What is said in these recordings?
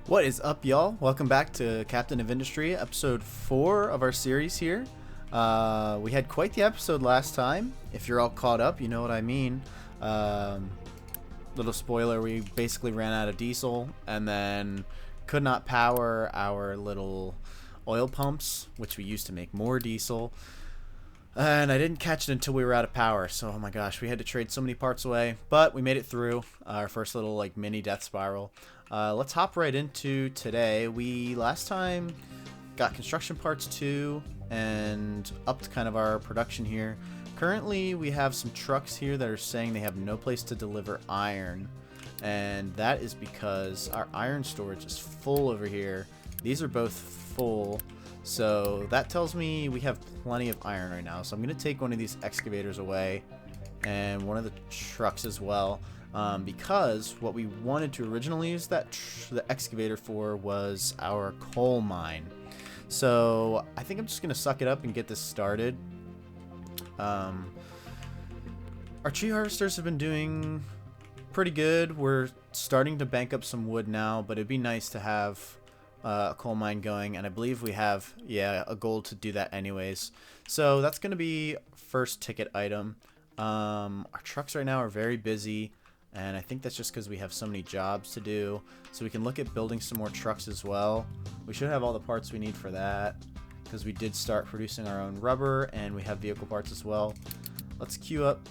What is up, y'all? Welcome back to Captain of Industry, episode 4 of our series here. We had quite the episode last time. If you're all caught up, you know what I mean. Little spoiler, we basically ran out of diesel and then could not power our little oil pumps, which we used to make more diesel. And I didn't catch it until we were out of power, so oh my gosh, we had to trade so many parts away. But we made it through our first little mini death spiral. Let's hop right into today. We last time got construction parts 2 and upped kind of our production here. Currently we have some trucks here that are saying they have no place to deliver iron, and that is because our iron storage is full over here. These are both full, so that tells me we have plenty of iron right now. So I'm going to take one of these excavators away and one of the trucks as well. Because what we wanted to originally use the excavator for was our coal mine. So I think I'm just going to suck it up and get this started. Our tree harvesters have been doing pretty good. We're starting to bank up some wood now, but it'd be nice to have a coal mine going, and I believe we have, a goal to do that anyways. So that's going to be first ticket item. Our trucks right now are very busy, and I think that's just because we have so many jobs to do. So we can look at building some more trucks as well. We should have all the parts we need for that, because we did start producing our own rubber, and we have vehicle parts as well. Let's queue up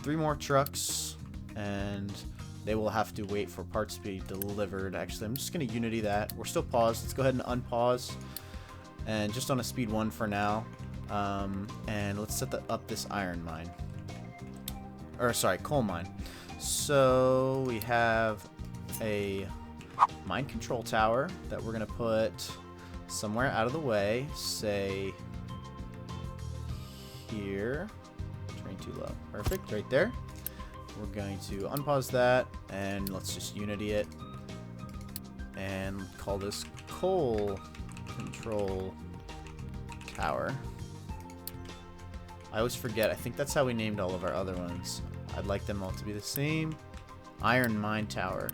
3 more trucks, and they will have to wait for parts to be delivered. Actually, I'm just going to Unity that. We're still paused. Let's go ahead and unpause, and just on a speed 1 for now. And let's set up this iron mine. Or sorry, coal mine. So we have a mine control tower that we're going to put somewhere out of the way. Say here. Turning too low. Perfect, right there. We're going to unpause that, and let's just Unity it and call this coal control tower. I always forget. I think that's how we named all of our other ones. I'd like them all to be the same. Iron mine tower.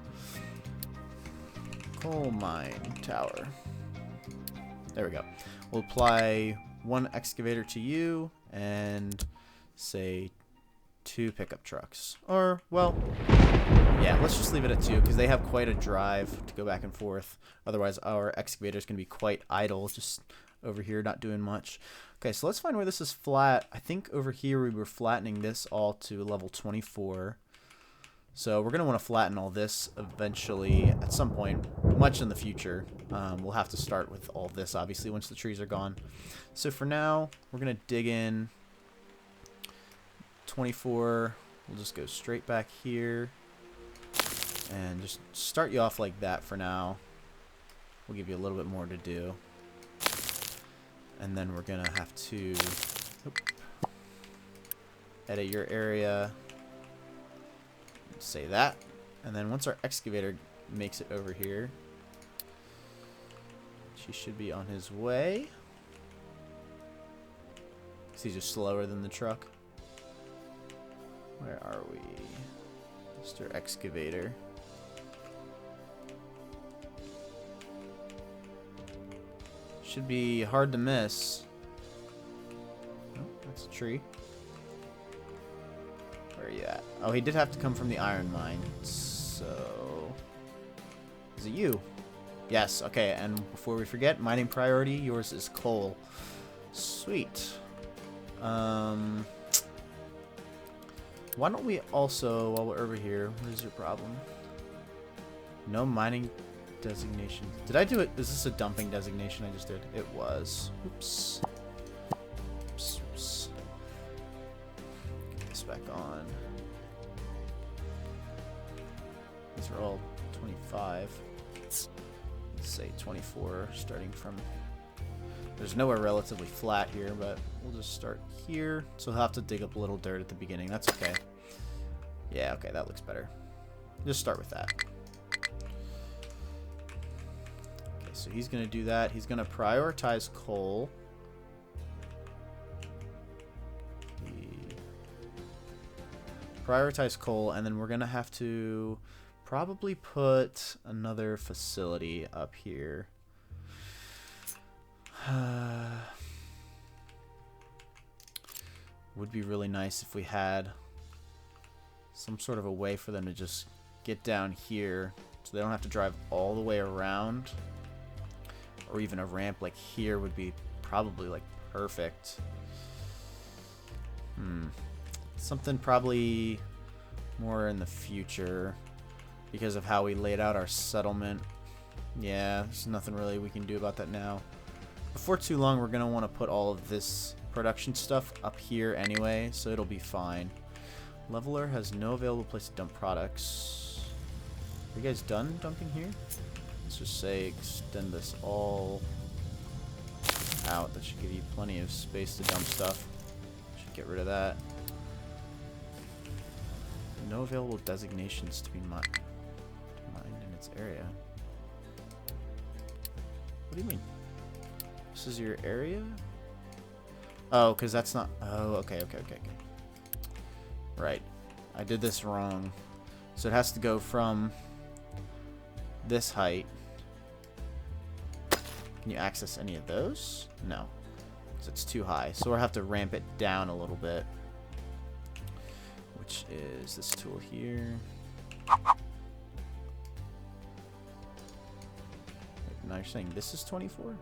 Coal mine tower. There we go. We'll apply 1 excavator to you and say 2 pickup trucks. Or, well, yeah, let's just leave it at 2 because they have quite a drive to go back and forth. Otherwise, our excavator is going to be quite idle, just over here not doing much. Okay, so let's find where this is flat. I think over here we were flattening this all to level 24. So we're going to want to flatten all this eventually at some point, much in the future. We'll have to start with all this, obviously, once the trees are gone. So for now, we're going to dig in 24. We'll just go straight back here and just start you off like that for now. We'll give you a little bit more to do. And then we're going to have to edit your area. Say that. And then once our excavator makes it over here, she should be on his way. He's just slower than the truck. Where are we? Mr. Excavator. Should be hard to miss. Oh, that's a tree. Where are you at? Oh, he did have to come from the iron mine. So, is it you? Yes, okay, and before we forget, mining priority, yours is coal. Sweet. Why don't we also, while we're over here, what is your problem? No mining designation. Did I do it? Is this a dumping designation I just did? It was. Oops. Oops, oops. Get this back on. These are all 25. Let's say 24, starting from... There's nowhere relatively flat here, but we'll just start here. So we'll have to dig up a little dirt at the beginning. That's okay. Yeah, okay, that looks better. Just start with that. Okay, so he's going to do that. He's going to prioritize coal. Prioritize coal, and then we're going to have to probably put another facility up here. Would be really nice if we had some sort of a way for them to just get down here so they don't have to drive all the way around. Or even a ramp like here would be probably like perfect. Something probably more in the future because of how we laid out our settlement. Yeah, there's nothing really we can do about that now. Before too long, we're going to want to put all of this production stuff up here anyway, so it'll be fine. Leveler has no available place to dump products. Are you guys done dumping here? Let's just say extend this all out. That should give you plenty of space to dump stuff. Should get rid of that. No available designations to be mined in its area. What do you mean? This is your area? Oh, because that's not... Oh, okay. Right. I did this wrong. So it has to go from this height. Can you access any of those? No. Because it's too high. So we'll have to ramp it down a little bit. Which is this tool here. Wait, now you're saying this is 24?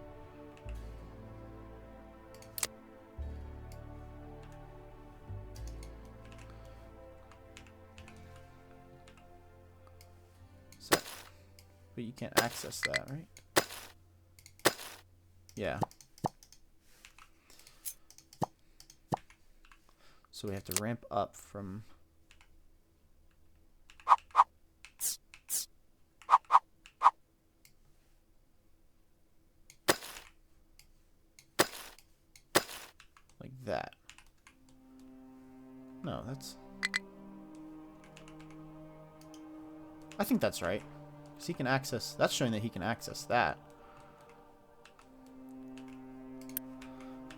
So, but you can't access that, right? Yeah. So we have to ramp up from... like that. No, that's... I think that's right. Because he can access... That's showing that he can access that.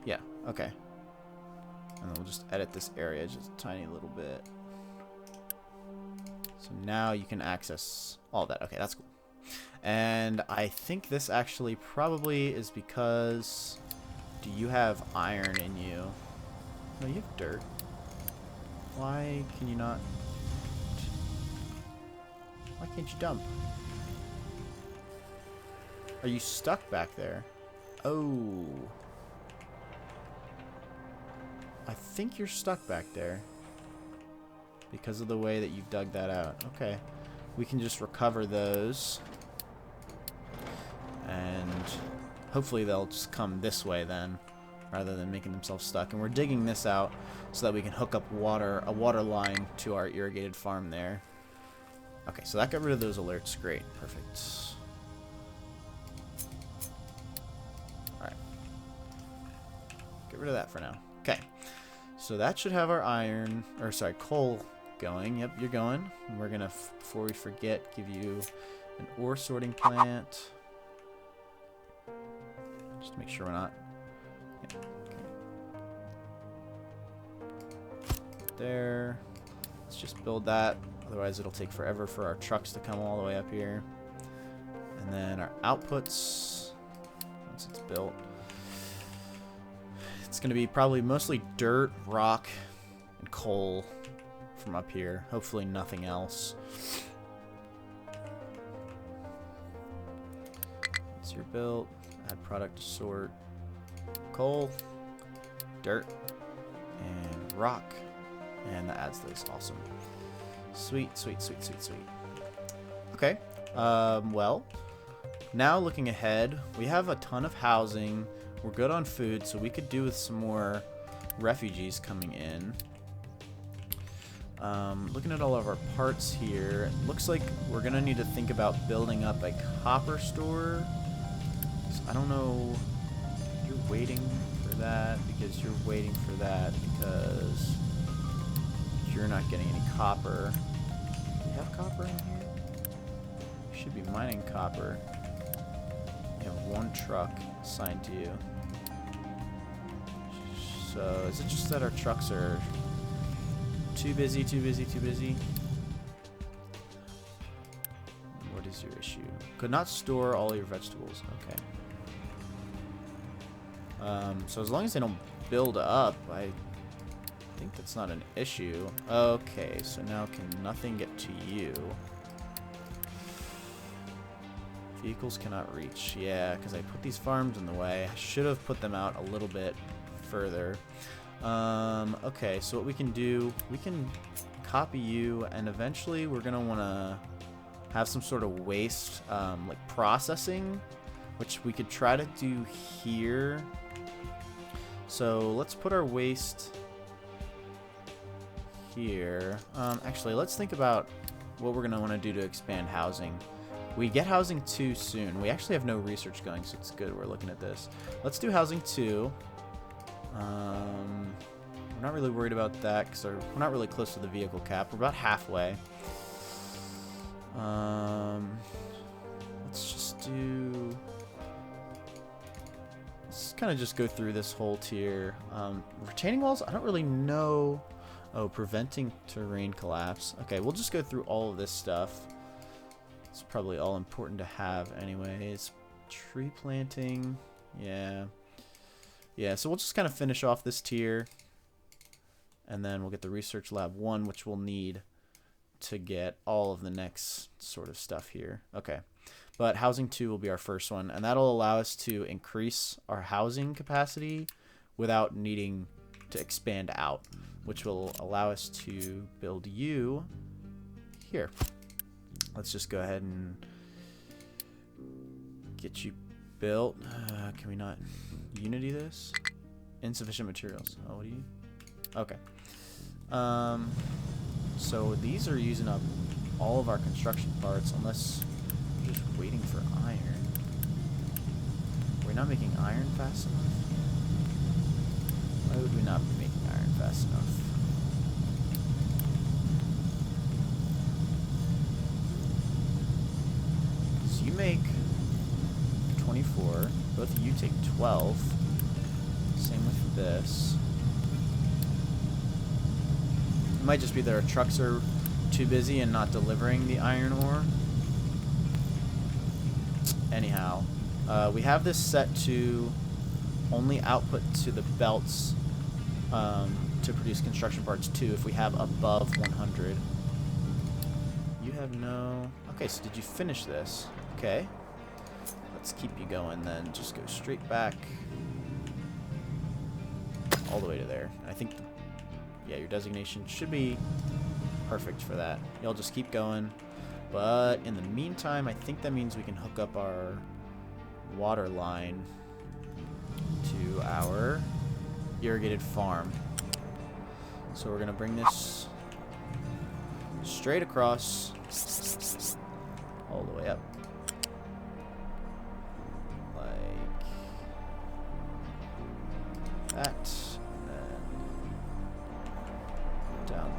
Yeah, okay. And then we'll just edit this area just a tiny little bit. So now you can access all that. Okay, that's cool. And I think this actually probably is because... Do you have iron in you? No, you have dirt. Why can you not... Why can't you dump? Are you stuck back there? Oh... I think you're stuck back there because of the way that you dug that out. Okay. We can just recover those. And hopefully they'll just come this way then rather than making themselves stuck. And we're digging this out so that we can hook up a water line to our irrigated farm there. Okay, so that got rid of those alerts. Great. Perfect. Alright. Get rid of that for now. Okay. So that should have our iron, or sorry, coal going. Yep, you're going. And we're gonna, before we forget, give you an ore sorting plant. Just to make sure we're not. Yeah, okay. There. Let's just build that. Otherwise, it'll take forever for our trucks to come all the way up here. And then our outputs, once it's built. It's going to be probably mostly dirt, rock, and coal from up here. Hopefully nothing else. Once you're built, add product to sort. Coal, dirt, and rock. And that adds those. Awesome. Sweet, sweet, sweet, sweet, sweet. Okay. Well, now looking ahead, we have a ton of housing. We're good on food, so we could do with some more refugees coming in. Looking at all of our parts here, it looks like we're going to need to think about building up a copper store. So I don't know. You're waiting for that because you're waiting for that because you're not getting any copper. Do you have copper in here? You should be mining copper. You have one truck assigned to you. So, is it just that our trucks are too busy, too busy, too busy? is your issue? Could not store all your vegetables. Okay. So as long as they don't build up, I think that's not an issue. Okay, so now can nothing get to you? Vehicles cannot reach. Yeah, because I put these farms in the way. I should have put them out a little bit further. Okay, so what we can do, we can copy you, and eventually we're going to want to have some sort of waste, like processing, which we could try to do here. So let's put our waste here. Actually, let's think about what we're going to want to do to expand housing. We get housing 2 soon. We actually have no research going, so it's good we're looking at this. Let's do housing 2. We're not really worried about that because we're not really close to the vehicle cap. We're about halfway. Let's just do... Let's kind of just go through this whole tier. Retaining walls, I don't really know. Oh, preventing terrain collapse. Okay, we'll just go through all of this stuff. It's probably all important to have anyways. Tree planting. Yeah. Yeah, so we'll just kind of finish off this tier. And then we'll get the Research Lab 1, which we'll need to get all of the next sort of stuff here. Okay. But Housing 2 will be our first one. And that'll allow us to increase our housing capacity without needing to expand out, which will allow us to build you here. Let's just go ahead and get you built. Can we not Unity this? Insufficient materials. Oh, what do you... Okay. So these are using up all of our construction parts, unless we're just waiting for iron. Are we not making iron fast enough? Why would we not be making iron fast enough? You make 24. Both of you take 12. Same with this. It might just be that our trucks are too busy and not delivering the iron ore. Anyhow, we have this set to only output to the belts to produce construction parts 2 if we have above 100. You have no... Okay, so did you finish this? Okay. Let's keep you going then. Just go straight back all the way to there. I think, yeah, your designation should be perfect for that. You'll just keep going. But in the meantime, I think that means we can hook up our water line to our irrigated farm. So we're going to bring this straight across all the way up. That, and then down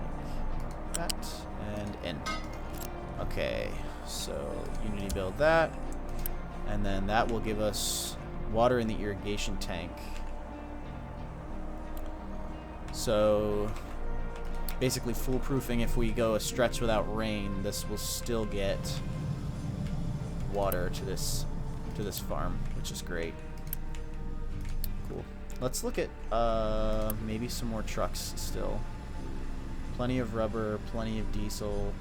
like that, and in. Okay, so Unity build that, and then that will give us water in the irrigation tank. So basically foolproofing, if we go a stretch without rain, this will still get water to this farm, which is great. Cool. Let's look at maybe some more trucks still. Plenty of rubber, plenty of diesel.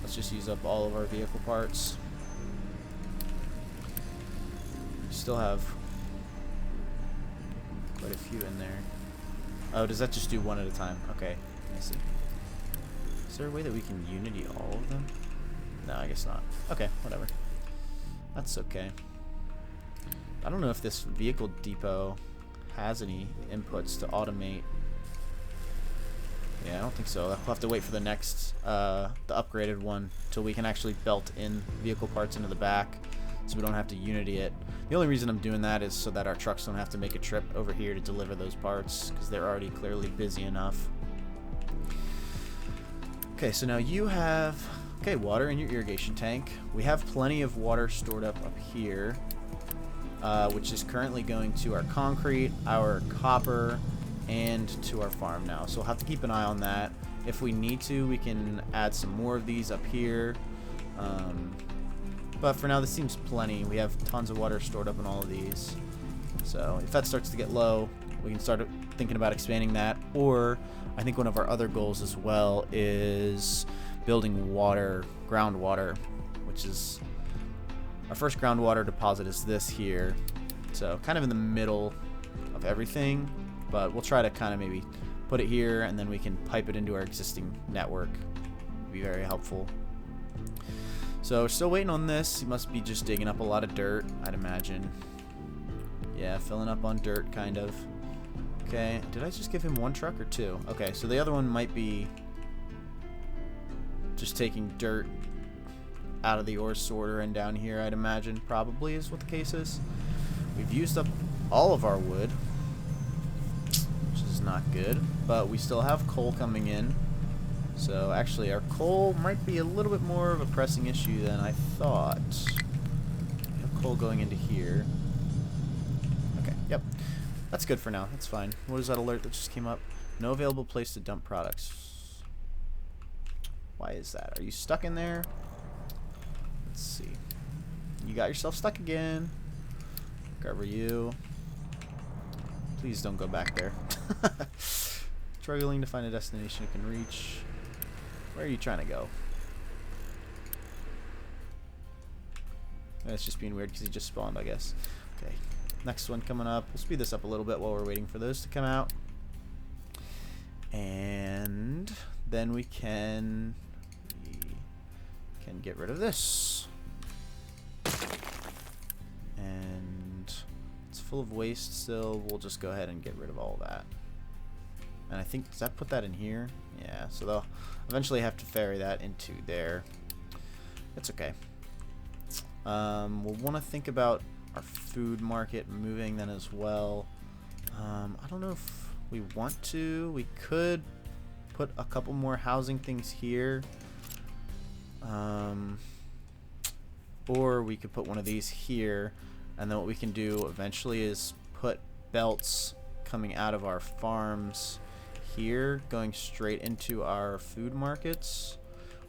Let's just use up all of our vehicle parts. We still have quite a few in there. Oh, does that just do one at a time? Okay, I see. Is there a way that we can Unity all of them? No, I guess not. Okay, whatever. That's okay. I don't know if this vehicle depot has any inputs to automate. Yeah, I don't think so. We'll have to wait for the next, the upgraded one, till we can actually belt in vehicle parts into the back, so we don't have to Unity it. The only reason I'm doing that is so that our trucks don't have to make a trip over here to deliver those parts, because they're already clearly busy enough. Okay, so now you have, okay, water in your irrigation tank. We have plenty of water stored up here. Which is currently going to our concrete, our copper, and to our farm now. So we'll have to keep an eye on that. If we need to, we can add some more of these up here. But for now, this seems plenty. We have tons of water stored up in all of these. So if that starts to get low, we can start thinking about expanding that. Or I think one of our other goals as well is building groundwater, which is our first groundwater deposit is this here. So kind of in the middle of everything, but we'll try to kind of maybe put it here and then we can pipe it into our existing network. It'd be very helpful. So we're still waiting on this. He must be just digging up a lot of dirt, I'd imagine. Yeah, filling up on dirt, kind of. Okay, did I just give him one truck or two? Okay, so the other one might be just taking dirt out of the ore sorter and down here, I'd imagine, probably is what the case is. We've used up all of our wood, which is not good, but we still have coal coming in. So actually our coal might be a little bit more of a pressing issue than I thought. We have coal going into here. Okay, yep. That's good for now. That's fine. What is that alert that just came up? No available place to dump products. Why is that? Are you stuck in there? Let's see. You got yourself stuck again. Cover you. Please don't go back there. Struggling to find a destination you can reach. Where are you trying to go? It's just being weird because he just spawned, I guess. Okay. Next one coming up. We'll speed this up a little bit while we're waiting for those to come out. And then we can get rid of this. And it's full of waste still. We'll just go ahead and get rid of all that. And I think, does that put that in here? Yeah, so they'll eventually have to ferry that into there. It's okay. We'll want to think about our food market moving then as well. I don't know if we want to. We could put a couple more housing things here. Or we could put one of these here. And then what we can do eventually is put belts coming out of our farms here, going straight into our food markets,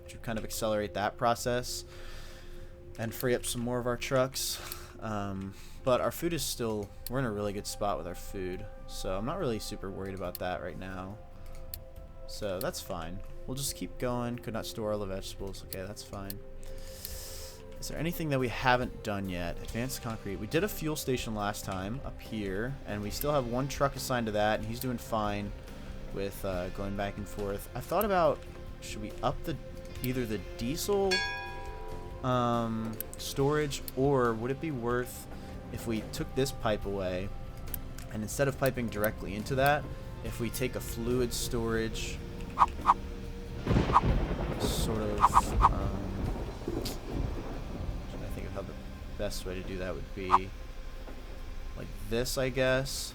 which would kind of accelerate that process and free up some more of our trucks. But our food is still, we're in a really good spot with our food, so I'm not really super worried about that right now. So that's fine. We'll just keep going. Could not store all the vegetables. Okay, that's fine. Is there anything that we haven't done yet? Advanced concrete. We did a fuel station last time up here, and we still have one truck assigned to that, and he's doing fine with going back and forth. I thought about, should we up either the diesel storage, or would it be worth if we took this pipe away and instead of piping directly into that, if we take a fluid storage sort of I think of how the best way to do that would be like this, I guess.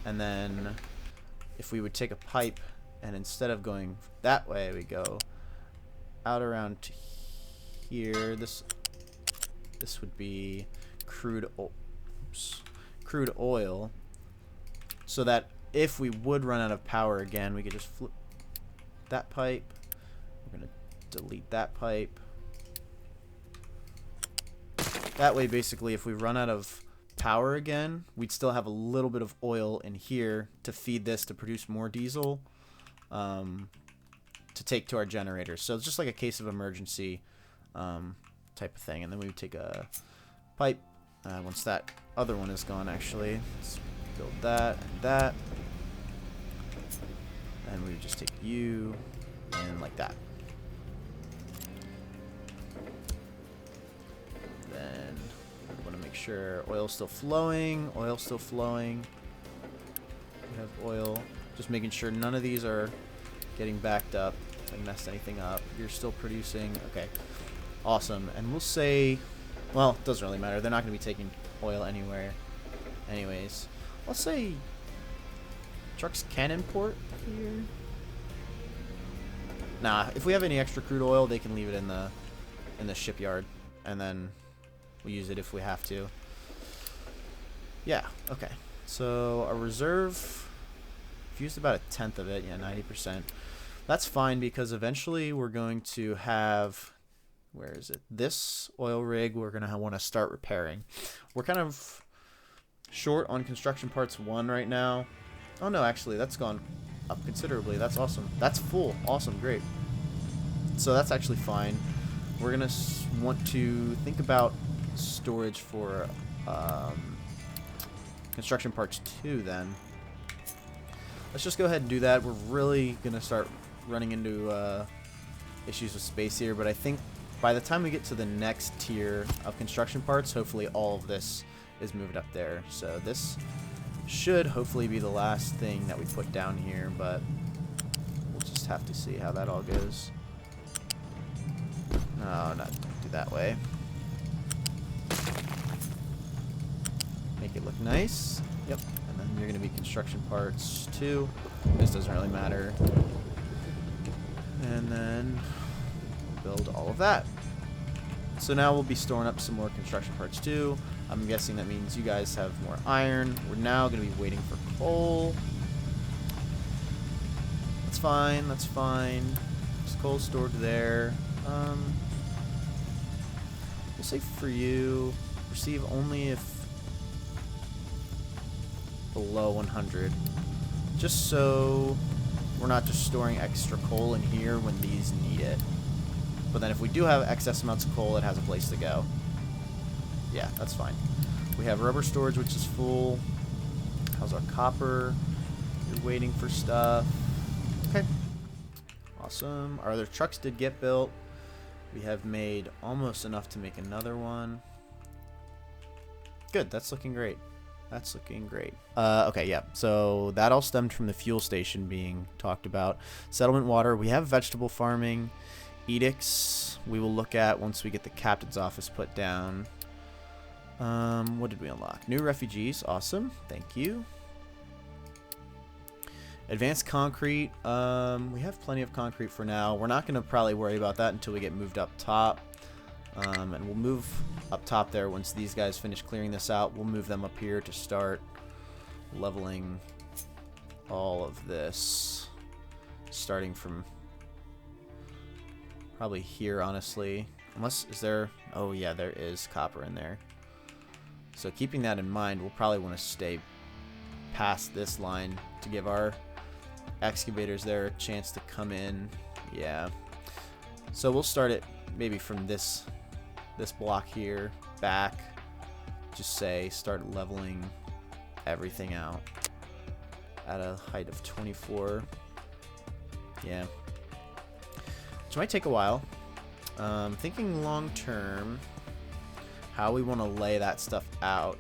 And then if we would take a pipe and instead of going that way, we go out around here. This would be crude oil, so that if we would run out of power again, we could just flip that pipe. We're gonna delete that pipe. That way, basically, if we run out of power again, we'd still have a little bit of oil in here to feed this to produce more diesel to take to our generators. So it's just like a case of emergency type of thing. And then we would take a pipe once that other one is gone, actually. Let's build that and that. And we would just take you and like that. Then we want to make sure oil's still flowing. Oil's still flowing. We have oil. Just making sure none of these are getting backed up. If I messed anything up. You're still producing. Okay. Awesome. And we'll say, well, it doesn't really matter. They're not going to be taking oil anywhere. Anyways, I'll say trucks can import here. Nah, if we have any extra crude oil, they can leave it in the shipyard, and then we'll use it if we have to. Yeah, okay. So our reserve, we've used about 1/10 of it. Yeah, 90%. That's fine because eventually we're going to have, where is it? This oil rig we're going to want to start repairing. We're kind of short on construction parts 1 right now. Oh no, actually that's gone up considerably. That's awesome. That's full. Awesome, great. So that's actually fine. We're going to want to think about storage for construction parts 2 then. Let's just go ahead and do that. We're really going to start running into issues with space here, but I think by the time we get to the next tier of construction parts, hopefully all of this is moved up there. So this should hopefully be the last thing that we put down here, but we'll just have to see how that all goes. No, not do that way. Make it look nice. Yep. And then you're going to be construction parts 2. This doesn't really matter. And then we'll build all of that. So now we'll be storing up some more construction parts 2. I'm guessing that means you guys have more iron. We're now going to be waiting for coal. That's fine. That's fine. There's coal stored there. We'll say for you, receive only if below 100. Just so we're not just storing extra coal in here when these need it. But then if we do have excess amounts of coal, it has a place to go. Yeah, that's fine. We have rubber storage, which is full. How's our copper? You're waiting for stuff. Okay. Awesome. Our other trucks did get built. We have made almost enough to make another one. Good. That's looking great. That's looking great. Okay, yeah. So that all stemmed from the fuel station being talked about. Settlement water. We have vegetable farming. Edicts we will look at once we get the captain's office put down. What did we unlock? New refugees. Awesome. Thank you. Advanced concrete. We have plenty of concrete for now. We're not going to probably worry about that until we get moved up top. And we'll move up top there once these guys finish clearing this out. We'll move them up here to start leveling all of this. Starting from probably here, honestly. Unless, is there... Oh, yeah, there is copper in there. So keeping that in mind, we'll probably want to stay past this line to give our excavators there a chance to come in. Yeah. So we'll start it maybe from this block here back. Just say start leveling everything out at a height of 24. Yeah. Which might take a while. Thinking long term, how we want to lay that stuff out.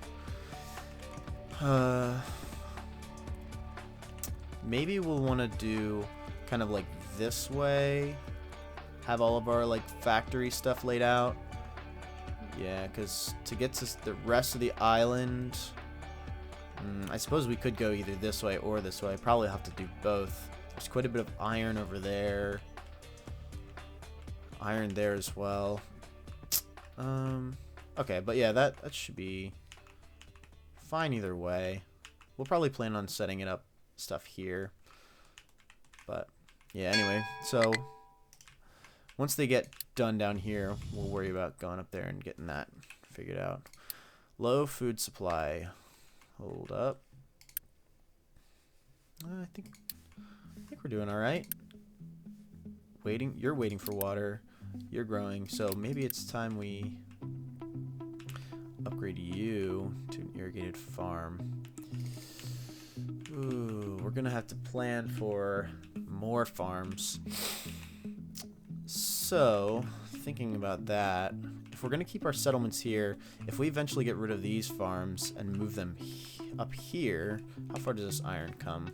Maybe we'll want to do kind of like this way. Have all of our like factory stuff laid out. Yeah, because to get to the rest of the island, I suppose we could go either this way or this way. Probably have to do both. There's quite a bit of iron over there. Iron there as well. Okay, but yeah, that should be fine either way. We'll probably plan on setting it up stuff here. But yeah, anyway, so once they get done down here, we'll worry about going up there and getting that figured out. Low food supply. Hold up. I think we're doing all right. Waiting. You're waiting for water. You're growing. So maybe it's time we upgrade you to an irrigated farm. Ooh, we're gonna have to plan for more farms. So, thinking about that, if we're going to keep our settlements here, if we eventually get rid of these farms and move them up here, how far does this iron come?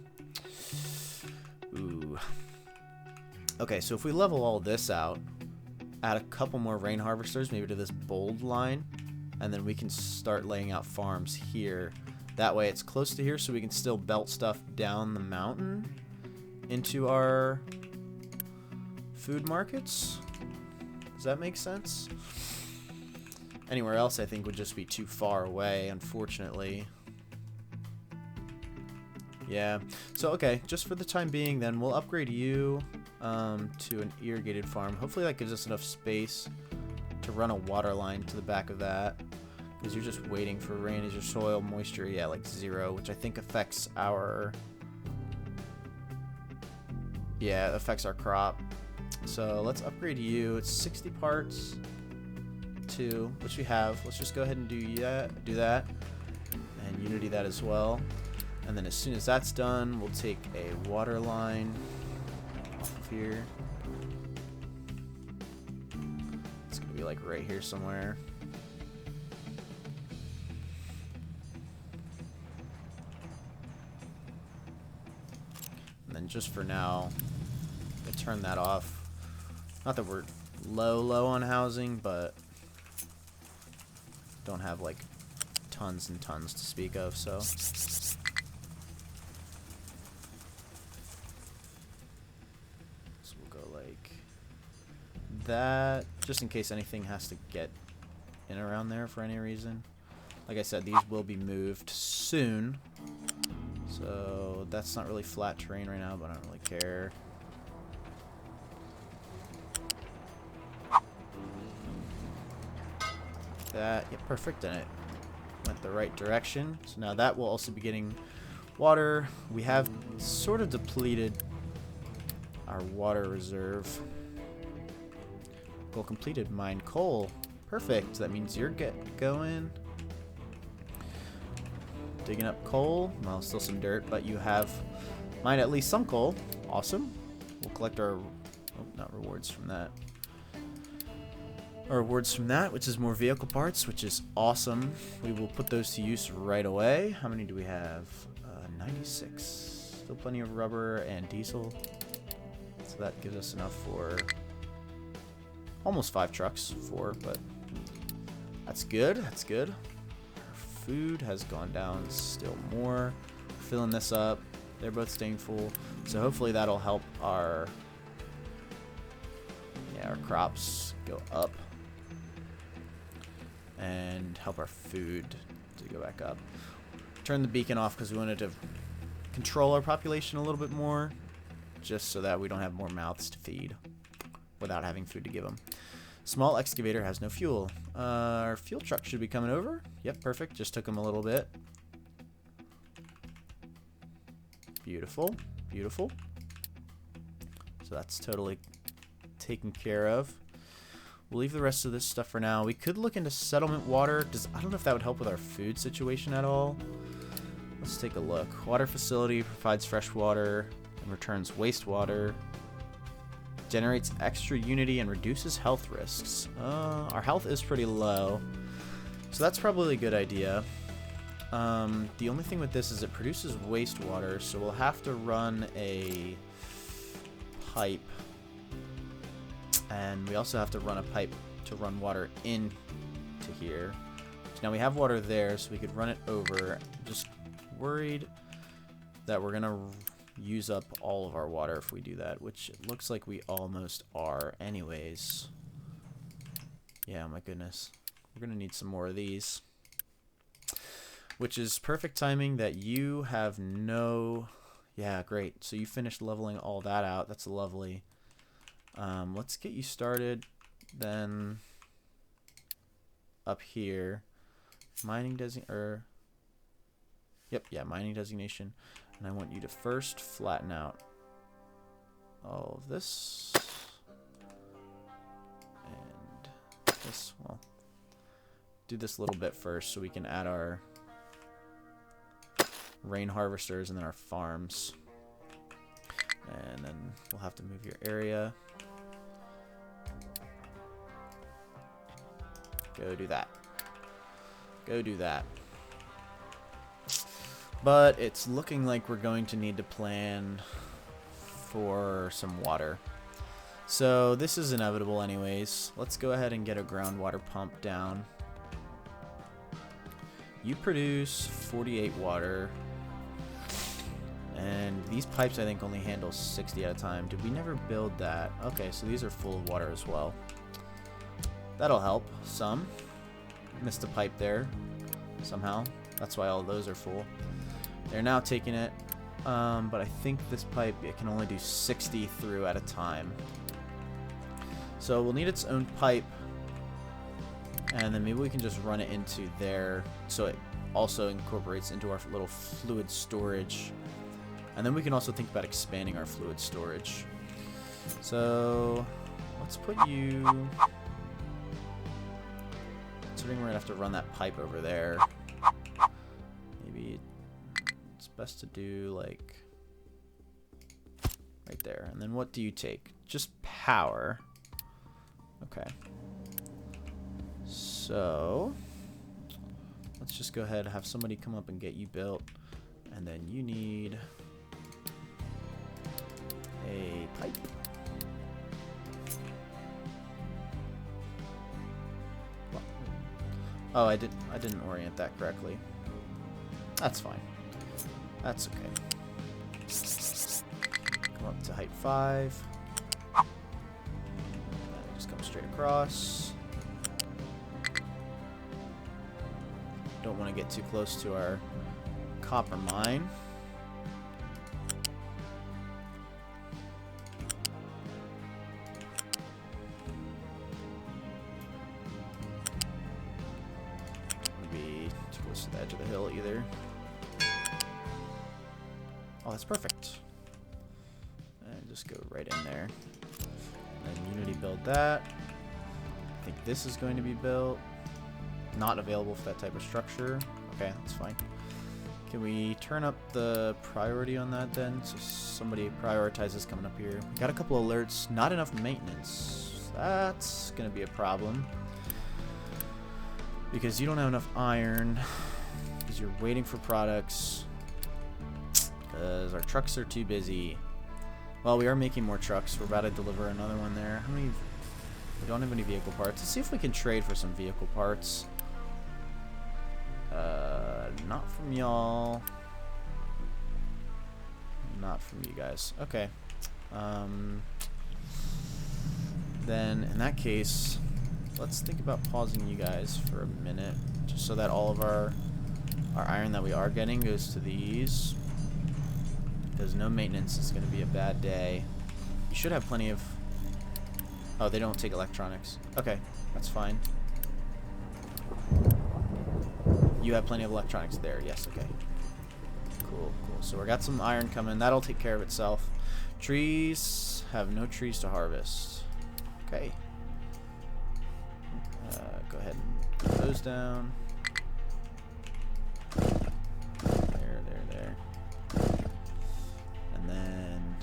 Ooh. Okay, so if we level all this out, add a couple more rain harvesters, maybe to this bold line, and then we can start laying out farms here. That way it's close to here, so we can still belt stuff down the mountain into our food markets. Does that make sense? Anywhere else I think would just be too far away, unfortunately. Yeah. So okay, just for the time being then, we'll upgrade you to an irrigated farm. Hopefully that gives us enough space to run a water line to the back of that, because you're just waiting for rain. Is your soil moisture? Yeah, like 0, which I think affects our... Yeah, it affects our crop. So let's upgrade you. It's 60 parts, 2, which we have. Let's just go ahead and do that, and Unity that as well. And then as soon as that's done, we'll take a water line off of here. It's gonna be like right here somewhere. And then just for now, I turn that off. Not that we're low on housing, but don't have like tons and tons to speak of, so. So we'll go like that, just in case anything has to get in around there for any reason. Like I said, these will be moved soon. So that's not really flat terrain right now, but I don't really care. That, yeah, perfect, and it went the right direction. So now that will also be getting water. We have sort of depleted our water reserve. Goal completed. Mine coal. Perfect. That means you're going. Digging up coal. Well, still some dirt, but you have mined at least some coal. Awesome. We'll collect our, not rewards from that. Our rewards from that, which is more vehicle parts, which is awesome. We will put those to use right away. How many do we have? 96. Still plenty of rubber and diesel. So that gives us enough for almost 5 trucks. 4, but that's good. That's good. Our food has gone down still more. Filling this up. They're both staying full. So hopefully that'll help our crops go up. And help our food to go back up. Turn the beacon off because we wanted to control our population a little bit more, just so that we don't have more mouths to feed without having food to give them. Small excavator has no fuel. Our fuel truck should be coming over. Yep, perfect. Just took them a little bit. Beautiful, beautiful. So that's totally taken care of. We'll leave the rest of this stuff for now. We could look into settlement water. I don't know if that would help with our food situation at all. Let's take a look. Water facility provides fresh water and returns wastewater. Generates extra unity and reduces health risks. Our health is pretty low, so that's probably a good idea. The only thing with this is it produces wastewater, so we'll have to run a pipe. And we also have to run a pipe to run water into here. So now we have water there, so we could run it over. I'm just worried that we're going to use up all of our water if we do that, which it looks like we almost are anyways. Yeah, my goodness. We're going to need some more of these. Which is perfect timing that you have no... Yeah, great. So you finished leveling all that out. That's lovely. Let's get you started then up here. Mining mining designation. And I want you to first flatten out all of this. And this, well, do this little bit first so we can add our rain harvesters and then our farms. And then we'll have to move your area. Go do that. Go do that. But it's looking like we're going to need to plan for some water. So this is inevitable anyways. Let's go ahead and get a groundwater pump down. You produce 48 water. And these pipes I think only handle 60 at a time. Did we never build that? Okay, so these are full of water as well. That'll help some. Missed a pipe there somehow. That's why all those are full. They're now taking it. But I think this pipe, it can only do 60 through at a time. So we'll need its own pipe. And then maybe we can just run it into there so it also incorporates into our little fluid storage. And then we can also think about expanding our fluid storage. So let's put you... Considering we're going to have to run that pipe over there. Maybe it's best to do like right there. And then what do you take? Just power. Okay. So let's just go ahead and have somebody come up and get you built. And then you need a pipe. Oh, I didn't orient that correctly. That's fine. That's okay. Come up to height 5. Just come straight across. Don't want to get too close to our copper mine. Maybe too close to the edge of the hill either. Oh, that's perfect. And just go right in there. And then Unity build that. I think this is going to be built. Not available for that type of structure. Okay, that's fine. Can we turn up the priority on that then? So somebody prioritizes coming up here. We got a couple alerts. Not enough maintenance. That's going to be a problem. Because you don't have enough iron. Because you're waiting for products. Because our trucks are too busy. Well, we are making more trucks. We're about to deliver another one there. How many? We don't have any vehicle parts. Let's see if we can trade for some vehicle parts. Not from y'all. Not from you guys. Okay. Then, in that case, let's think about pausing you guys for a minute. Just so that all of our iron that we are getting goes to these. Because no maintenance is going to be a bad day. You should have plenty of... Oh, they don't take electronics. Okay, that's fine. You have plenty of electronics there. Yes, okay. Cool, cool. So we got some iron coming. That'll take care of itself. Trees have no trees to harvest. Okay. Go ahead and put those down. There. And then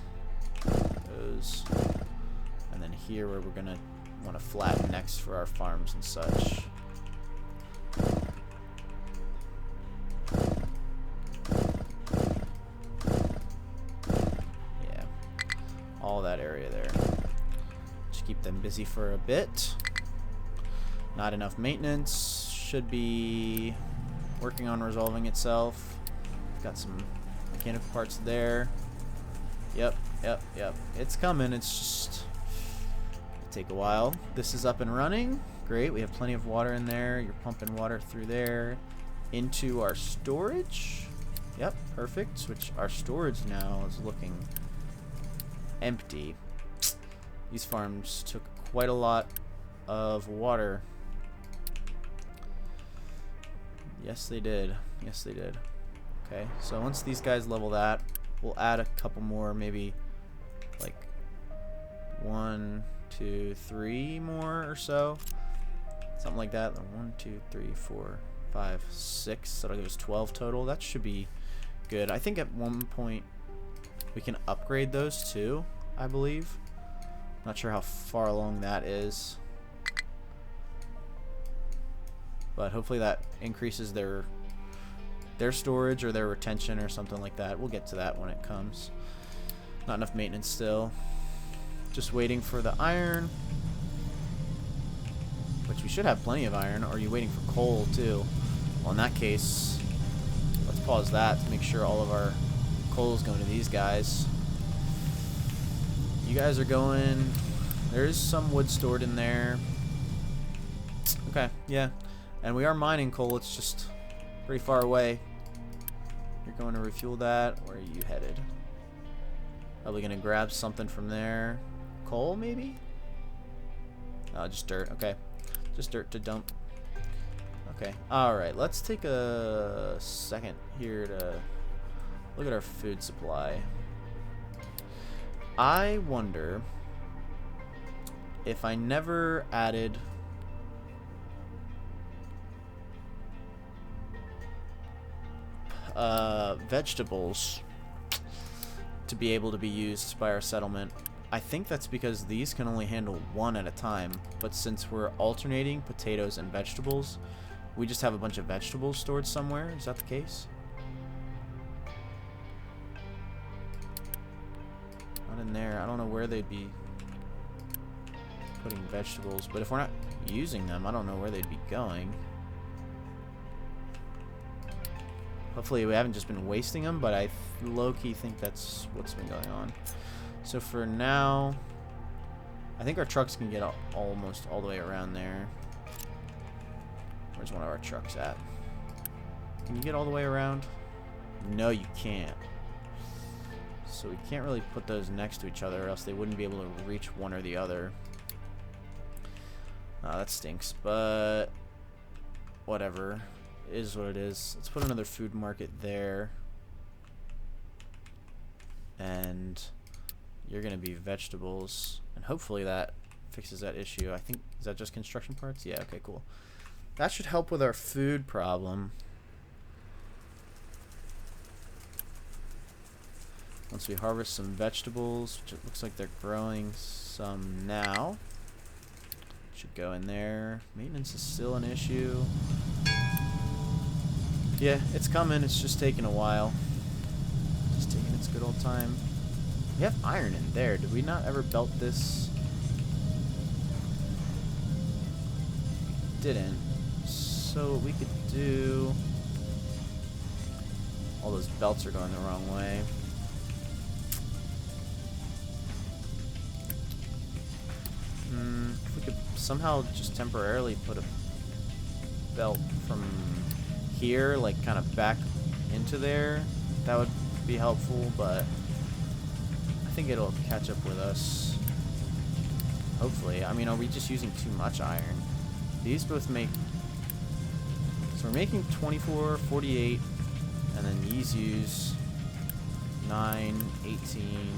those. And then here where we're going to want to flatten next for our farms and such. All that area there. Just keep them busy for a bit. Not enough maintenance. Should be working on resolving itself. Got some mechanical parts there. Yep. It's coming. It's just it'll take a while. This is up and running. Great. We have plenty of water in there. You're pumping water through there into our storage. Yep, perfect. Which our storage now is looking empty. These farms took quite a lot of water. Yes, they did. Yes, they did. Okay, so once these guys level that, we'll add a couple more, maybe like 1, 2, 3 more or so. Something like that. 1, 2, 3, 4, 5, 6. That'll give us 12 total. That should be good. I think at one point we can upgrade those too, I believe. Not sure how far along that is. But hopefully that increases their storage or their retention or something like that. We'll get to that when it comes. Not enough maintenance still. Just waiting for the iron. Which we should have plenty of iron. Or are you waiting for coal too? Well, in that case, let's pause that to make sure all of our coal is going to these guys. You guys are going... There's some wood stored in there. Okay, yeah. And we are mining coal, it's just pretty far away. You're going to refuel that. Where are you headed? Probably gonna grab something from there. Coal, maybe? Just dirt. Okay. Just dirt to dump. Okay. Alright, let's take a second here to look at our food supply. I wonder if I never added vegetables to be able to be used by our settlement. I think that's because these can only handle one at a time, but since we're alternating potatoes and vegetables, we just have a bunch of vegetables stored somewhere. Is that the case? Not in there. I don't know where they'd be putting vegetables, but if we're not using them, I don't know where they'd be going. Hopefully we haven't just been wasting them, but I low-key think that's what's been going on. So for now, I think our trucks can get almost all the way around there. Where's one of our trucks at? Can you get all the way around? No, you can't. So we can't really put those next to each other, or else they wouldn't be able to reach one or the other. That stinks, but whatever. It is what it is. Let's put another food market there. And you're going to be vegetables. And hopefully that fixes that issue. I think, is that just construction parts? Yeah, okay, cool. That should help with our food problem. Once we harvest some vegetables, which it looks like they're growing some now. Should go in there. Maintenance is still an issue. Yeah, it's coming. It's just taking a while. Just taking its good old time. We have iron in there. Did we not ever belt this? Didn't. So what we could do... All those belts are going the wrong way. If we could somehow just temporarily put a belt from here, like kind of back into there, that would be helpful, but I think it'll catch up with us. Hopefully. I mean, are we just using too much iron? These both make... So we're making 24, 48, and then these use 9, 18,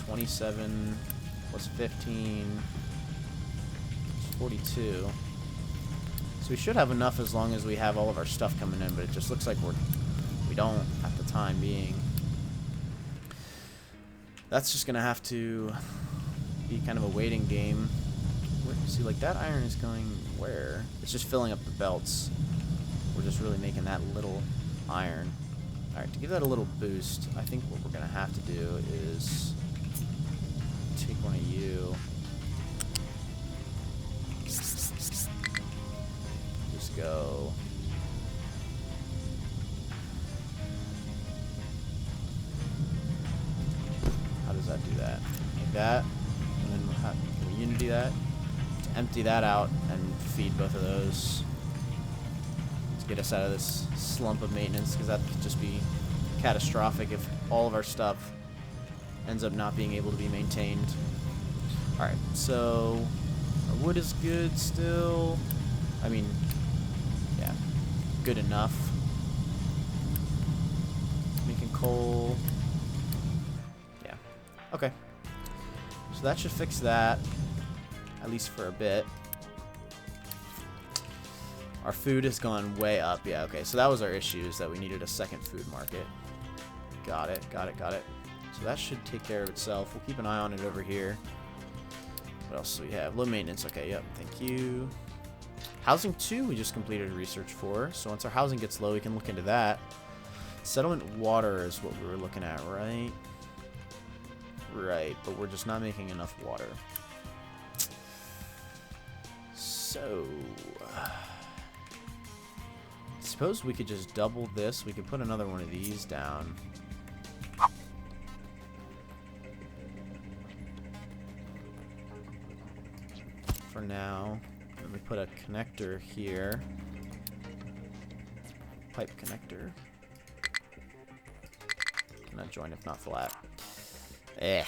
27, plus 15, 42. So we should have enough as long as we have all of our stuff coming in, but it just looks like we don't at the time being. That's just gonna have to be kind of a waiting game. See, like that iron is going where? It's just filling up the belts. We're just really making that little iron. Alright, to give that a little boost, I think what we're gonna have to do is take one of you. Just go. How does that do that? Like that. And then can we unity that? To empty that out and feed both of those. To get us out of this slump of maintenance, because that could just be catastrophic if all of our stuff ends up not being able to be maintained. Alright, so our wood is good still. I mean, yeah, good enough. Making coal. Yeah, okay. So that should fix that, at least for a bit. Our food has gone way up. Yeah, okay, so that was our issue, is that we needed a second food market. Got it, got it, got it. So that should take care of itself. We'll keep an eye on it over here. What else do we have? Low maintenance. Okay, yep, thank you. Housing 2 we just completed research for. So once our housing gets low, we can look into that. Settlement water is what we were looking at, right? Right, but we're just not making enough water. So... suppose we could just double this. We could put another one of these down. For now. Then we put a connector here. pipe connector. Cannot join if not flat. Ugh.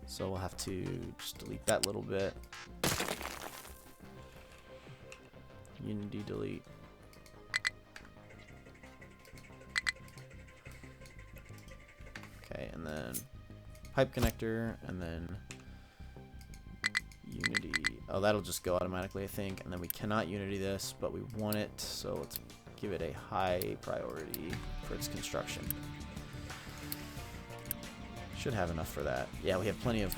So we'll have to just delete that little bit. Unity delete. Okay, and then pipe connector, and then Unity. Oh, that'll just go automatically, I think. And then we cannot Unity this, but we want it, so let's give it a high priority for its construction. Should have enough for that. Yeah, we have plenty of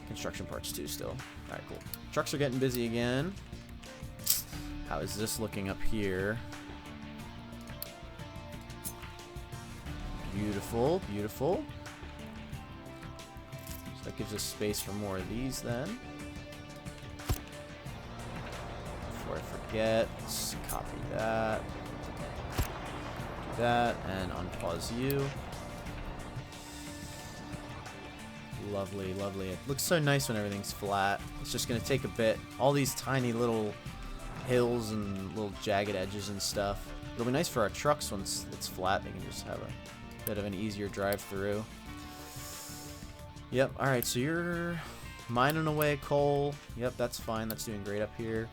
construction parts too still. Alright, cool. Trucks are getting busy again. How is this looking up here? Beautiful, beautiful. So that gives us space for more of these then. Before I forget, let's copy that. Do that and unpause you. Lovely, lovely. It looks so nice when everything's flat. It's just going to take a bit. All these tiny little hills and little jagged edges and stuff. It'll be nice for our trucks once it's flat. They can just have a bit of an easier drive through. Yep, alright, so you're mining away coal. Yep, that's fine. That's doing great up here.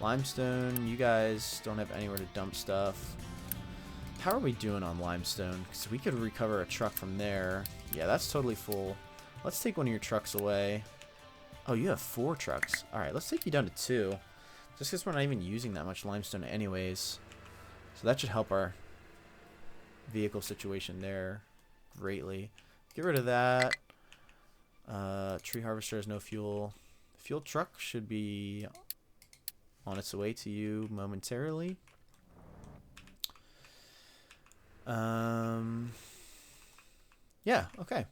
Limestone, you guys don't have anywhere to dump stuff. How are we doing on limestone? Because we could recover a truck from there. Yeah, that's totally full. Let's take one of your trucks away. Oh, you have 4 trucks. Alright, let's take you down to 2. Just because we're not even using that much limestone anyways. So that should help our vehicle situation there greatly. Get rid of that. Tree harvester has no fuel. Fuel truck should be on its way to you momentarily. Yeah, okay.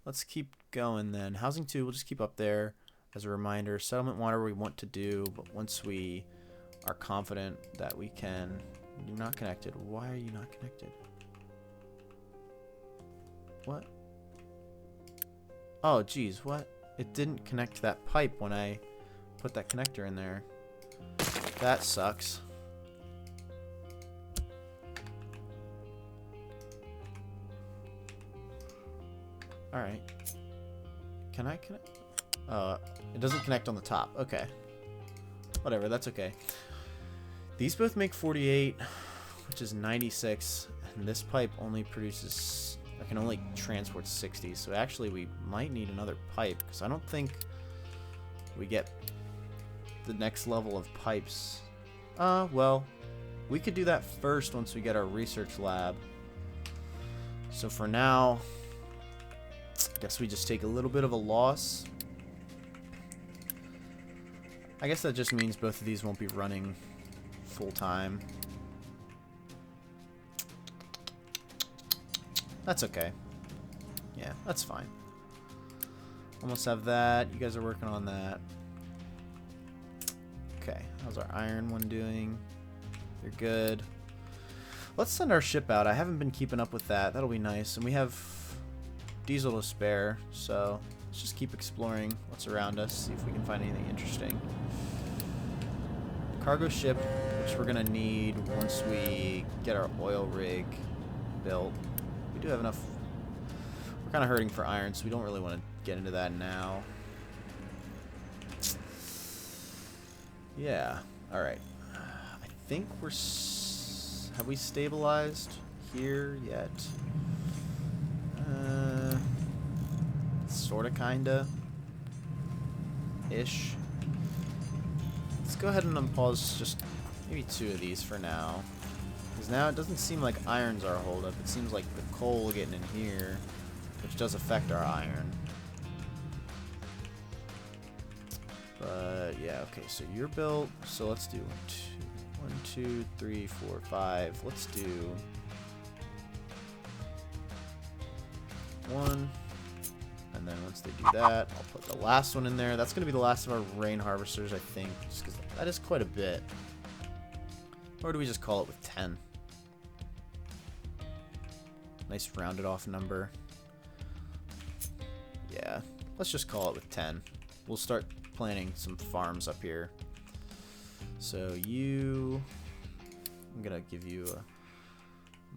Let's keep going then. Housing 2, we'll just keep up there as a reminder. Settlement water we want to do, but once we are confident that we can... You're not connected. Why are you not connected? What? Oh, geez, what? It didn't connect to that pipe when I put that connector in there. That sucks. Alright. Can I connect? It doesn't connect on the top. Okay. Whatever, that's okay. These both make 48, which is 96, and this pipe only produces... I can only transport 60, so actually we might need another pipe, because I don't think we get the next level of pipes. Well, we could do that first once we get our research lab. So for now... I guess we just take a little bit of a loss. I guess that just means both of these won't be running full time. That's okay. Yeah, that's fine. Almost have that. You guys are working on that. Okay, how's our iron one doing? They're good. Let's send our ship out. I haven't been keeping up with that. That'll be nice. And we have diesel to spare, so let's just keep exploring what's around us, see if we can find anything interesting. Cargo ship, which we're gonna need once we get our oil rig built. We do have enough. We're kind of hurting for iron, so we don't really want to get into that now. Yeah, alright. I think we're... Have we stabilized here yet? Sorta, kinda. Ish. Let's go ahead and unpause just maybe 2 of these for now. Because now it doesn't seem like iron's our holdup. It seems like the coal getting in here, which does affect our iron. But yeah, okay, so you're built. So let's do 1, 2, 3, 4, 5. Let's do 1. And then once they do that, I'll put the last one in there. That's going to be the last of our rain harvesters, I think, just because that is quite a bit. Or do we just call it with 10? Nice rounded off number. Yeah, let's just call it with 10. We'll start planting some farms up here. So you I'm gonna give you a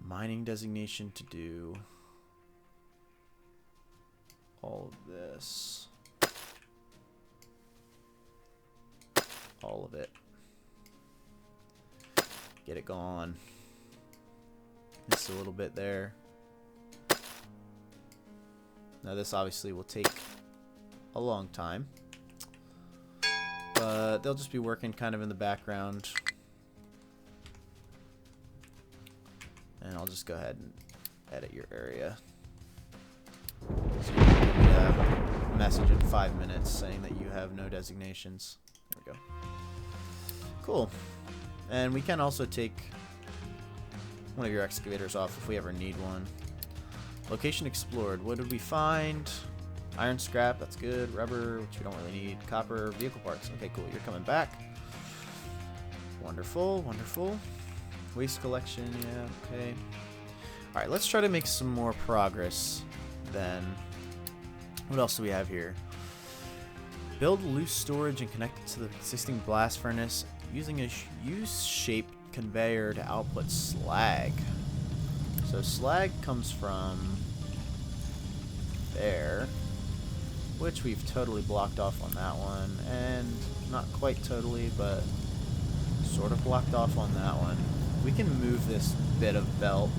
mining designation to do all of this. All of it. Get it gone. Just a little bit there. Now this obviously will take a long time, but they'll just be working kind of in the background. And I'll just go ahead and edit your area. So you can get a message in 5 minutes saying that you have no designations. There we go. Cool. And we can also take one of your excavators off if we ever need one. Location explored. What did we find? Iron scrap, that's good. Rubber, which we don't really need. Copper, vehicle parts. Okay, cool. You're coming back. Wonderful, wonderful. Waste collection, yeah, okay. Alright, let's try to make some more progress then. What else do we have here? Build loose storage and connect it to the existing blast furnace using a U-shaped conveyor to output slag. So slag comes from there, which we've totally blocked off on that one, and not quite totally, but sort of blocked off on that one. We can move this bit of belt,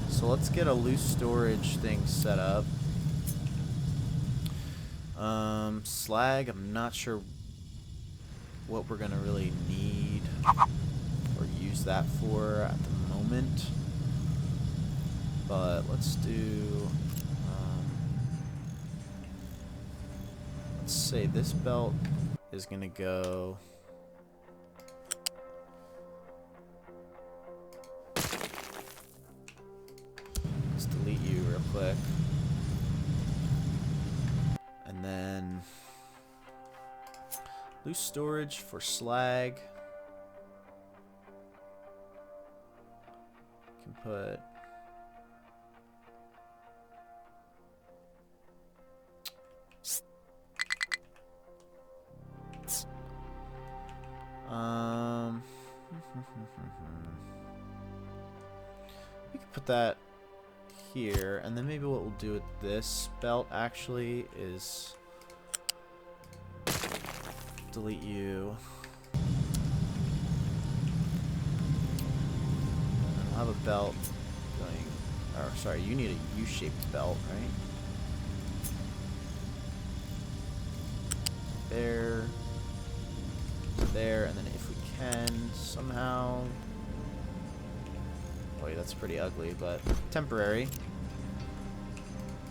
so let's get a loose storage thing set up. Slag, I'm not sure what we're gonna really need or use that for at the moment, but let's do let's say this belt is gonna go let's delete you real quick, and then loose storage for slag. Can put we could put that here, and then maybe what we'll do with this belt actually is delete you. I'll have a belt going, or sorry, you need a U-shaped belt, right? There, there, and then if we can somehow, boy, that's pretty ugly, but temporary.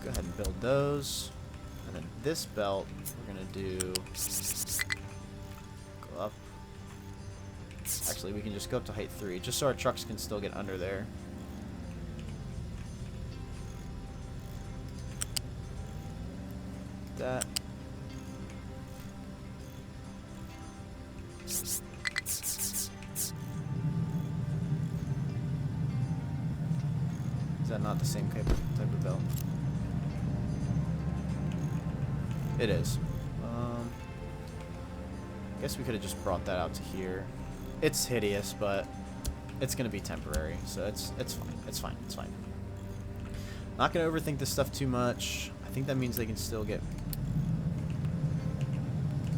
Go ahead and build those, and then this belt we're gonna do go up. Actually, we can just go up to height 3, just so our trucks can still get under there. That. Is that not the same type of belt? It is. I guess we could have just brought that out to here. It's hideous, but it's gonna be temporary, so it's fine. It's fine. It's fine. Not gonna overthink this stuff too much. I think that means they can still get.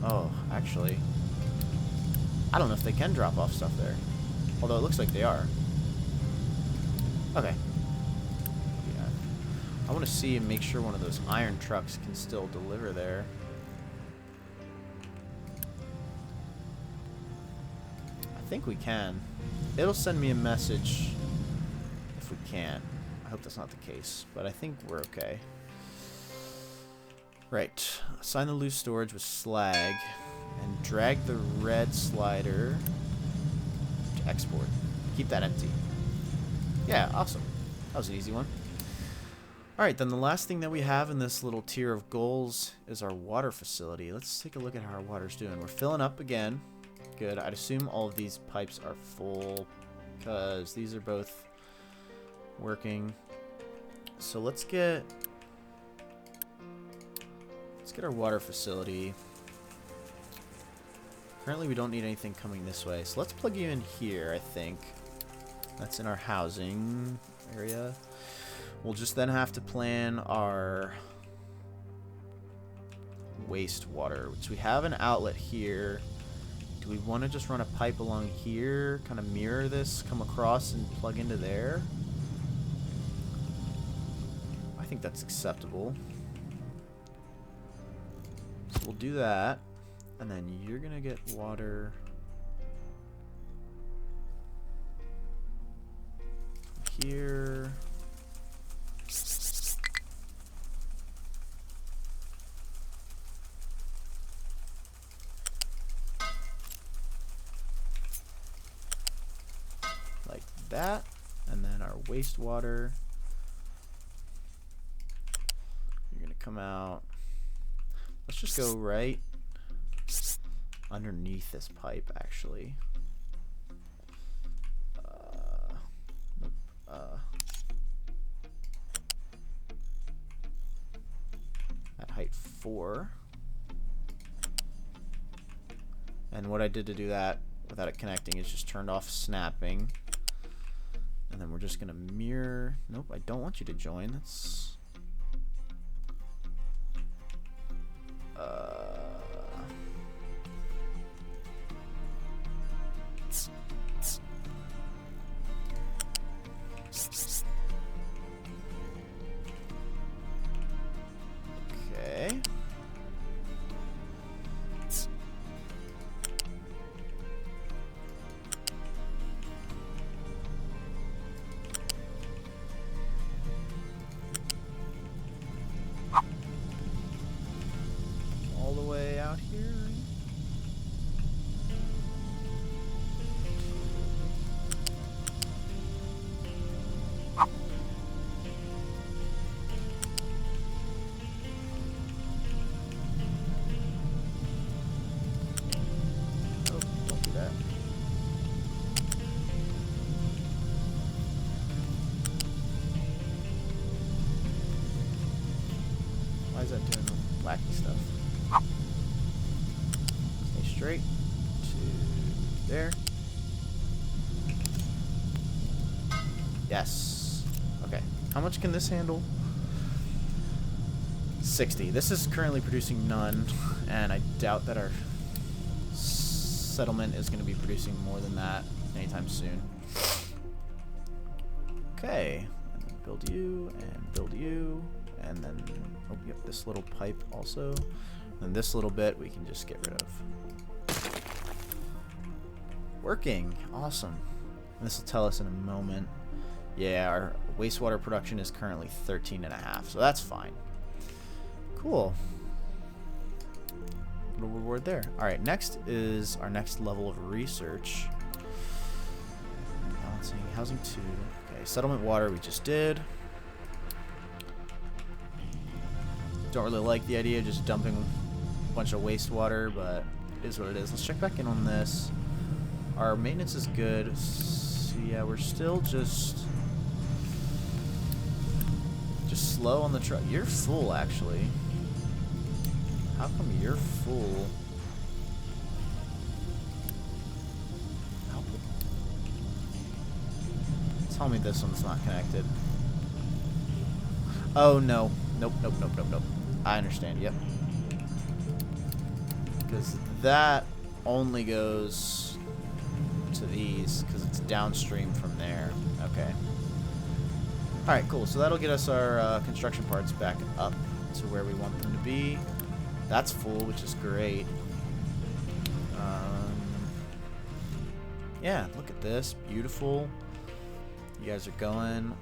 Oh, actually, I don't know if they can drop off stuff there. Although it looks like they are. Okay. Yeah. I want to see and make sure one of those iron trucks can still deliver there. I think we can. It'll send me a message if we can't. I hope that's not the case, but I think we're okay. Right. Assign the loose storage with slag and drag the red slider to export. Keep that empty. Yeah, awesome. That was an easy one. Alright, then the last thing that we have in this little tier of goals is our water facility. Let's take a look at how our water's doing. We're filling up again. Good. I'd assume all of these pipes are full because these are both working. So let's get our water facility. Currently we don't need anything coming this way, so let's plug you in here, I think. That's in our housing area. We'll just then have to plan our wastewater, which we have an outlet here. Do we want to just run a pipe along here, kind of mirror this, come across and plug into there? I think that's acceptable. So we'll do that, and then you're gonna get water here. Like that, and then our wastewater, you're gonna come out. Let's just go right underneath this pipe, actually. Nope. At height 4. And what I did to do that without it connecting is just turned off snapping. And then we're just gonna mirror. Nope, I don't want you to join. That's okay. All the way out here. Oh, don't do that. Why is that doing wacky stuff? Stay straight to there. Yes. Okay. How much can this handle? 60. This is currently producing none, and I doubt that our settlement is going to be producing more than that anytime soon. Okay. And then build you, and build you, and then oh, yep, this little pipe also. And this little bit we can just get rid of. Working. Awesome. And this will tell us in a moment. Yeah, our wastewater production is currently 13.5, so that's fine. Cool. Little reward there. Alright, next is our next level of research. Balancing housing 2. Okay, settlement water we just did. Don't really like the idea of just dumping a bunch of wastewater, but it is what it is. Let's check back in on this. Our maintenance is good. So yeah, we're still just slow on the truck. You're full, actually. How come you're full? Tell me this one's not connected. Oh, no. Nope, nope, nope, nope, nope. I understand, yep. Because that only goes to these, because it's downstream from there. Okay. Alright, cool. So that'll get us our construction parts back up to where we want them to be. That's full, which is great. Yeah, look at this. Beautiful. You guys are going.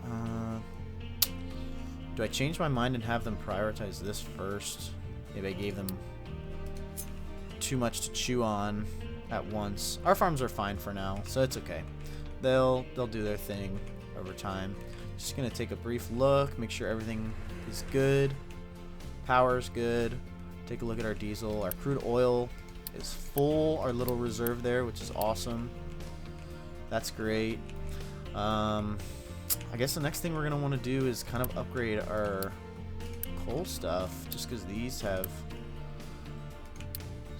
Do I change my mind and have them prioritize this first? Maybe I gave them too much to chew on at once. Our farms are fine for now, so it's okay. They'll do their thing over time. Just gonna take a brief look, make sure everything is good. Power's good. Take a look at our diesel. Our crude oil is full. Our little reserve there, which is awesome. That's great. I guess the next thing we're gonna want to do is kind of upgrade our coal stuff, just because these have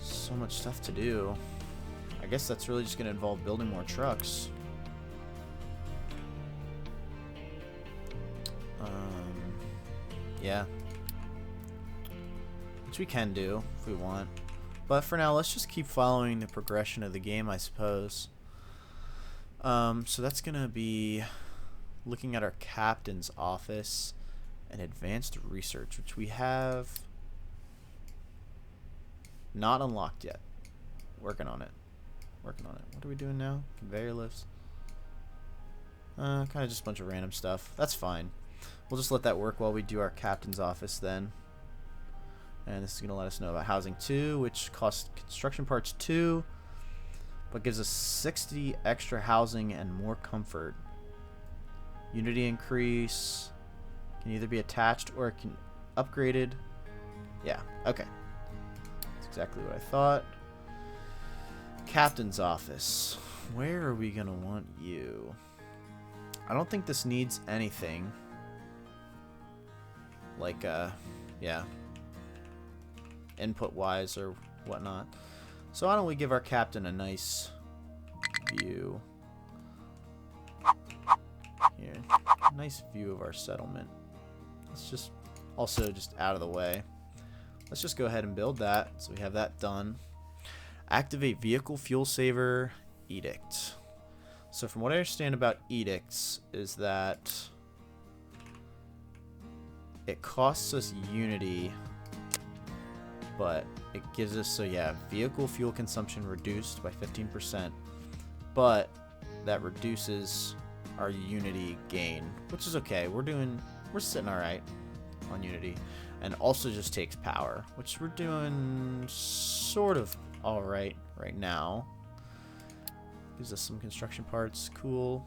so much stuff to do. I guess that's really just gonna involve building more trucks. Yeah. Which we can do if we want. But for now, let's just keep following the progression of the game, I suppose. So that's going to be looking at our captain's office and advanced research, which we have not unlocked yet. Working on it. Working on it. What are we doing now? Conveyor lifts. Kind of just a bunch of random stuff. That's fine. We'll just let that work while we do our captain's office then. And this is going to let us know about housing 2, which costs construction parts 2, but gives us 60 extra housing and more comfort. Unity increase. Can either be attached or it can upgraded. Yeah, okay. That's exactly what I thought. Captain's office. Where are we going to want you? I don't think this needs anything. Like, yeah. Input-wise or whatnot. So why don't we give our captain a nice view. Here. Nice view of our settlement. Let's just also just out of the way. Let's just go ahead and build that. So we have that done. Activate vehicle fuel saver edict. So from what I understand about edicts is that it costs us unity, but it gives us, so yeah, vehicle fuel consumption reduced by 15%, but that reduces our unity gain, which is okay. We're sitting all right on unity, and also just takes power, which we're doing sort of all right now. Gives us some construction parts, cool.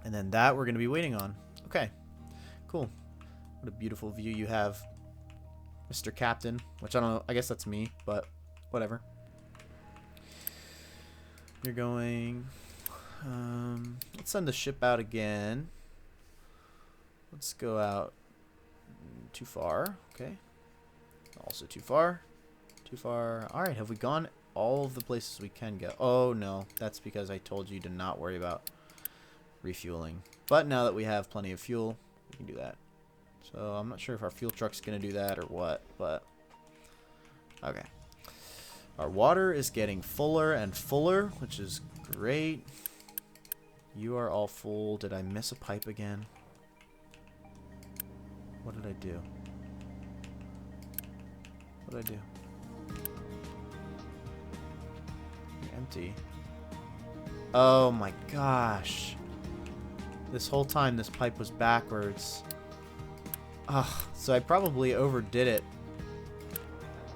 And then that we're gonna be waiting on. Okay, cool. What a beautiful view you have, Mr. Captain, which I don't know, I guess that's me, but whatever. You're going, let's send the ship out again. Let's go out too far, okay. Also too far, too far. All right, have we gone all of the places we can go? Oh no, that's because I told you to not worry about refueling. But now that we have plenty of fuel, we can do that. So I'm not sure if our fuel truck's gonna do that or what, but okay. Our water is getting fuller and fuller, which is great. You are all full. Did I miss a pipe again? What did I do? What did I do? You're empty. Oh my gosh. This whole time this pipe was backwards. Ugh, so I probably overdid it.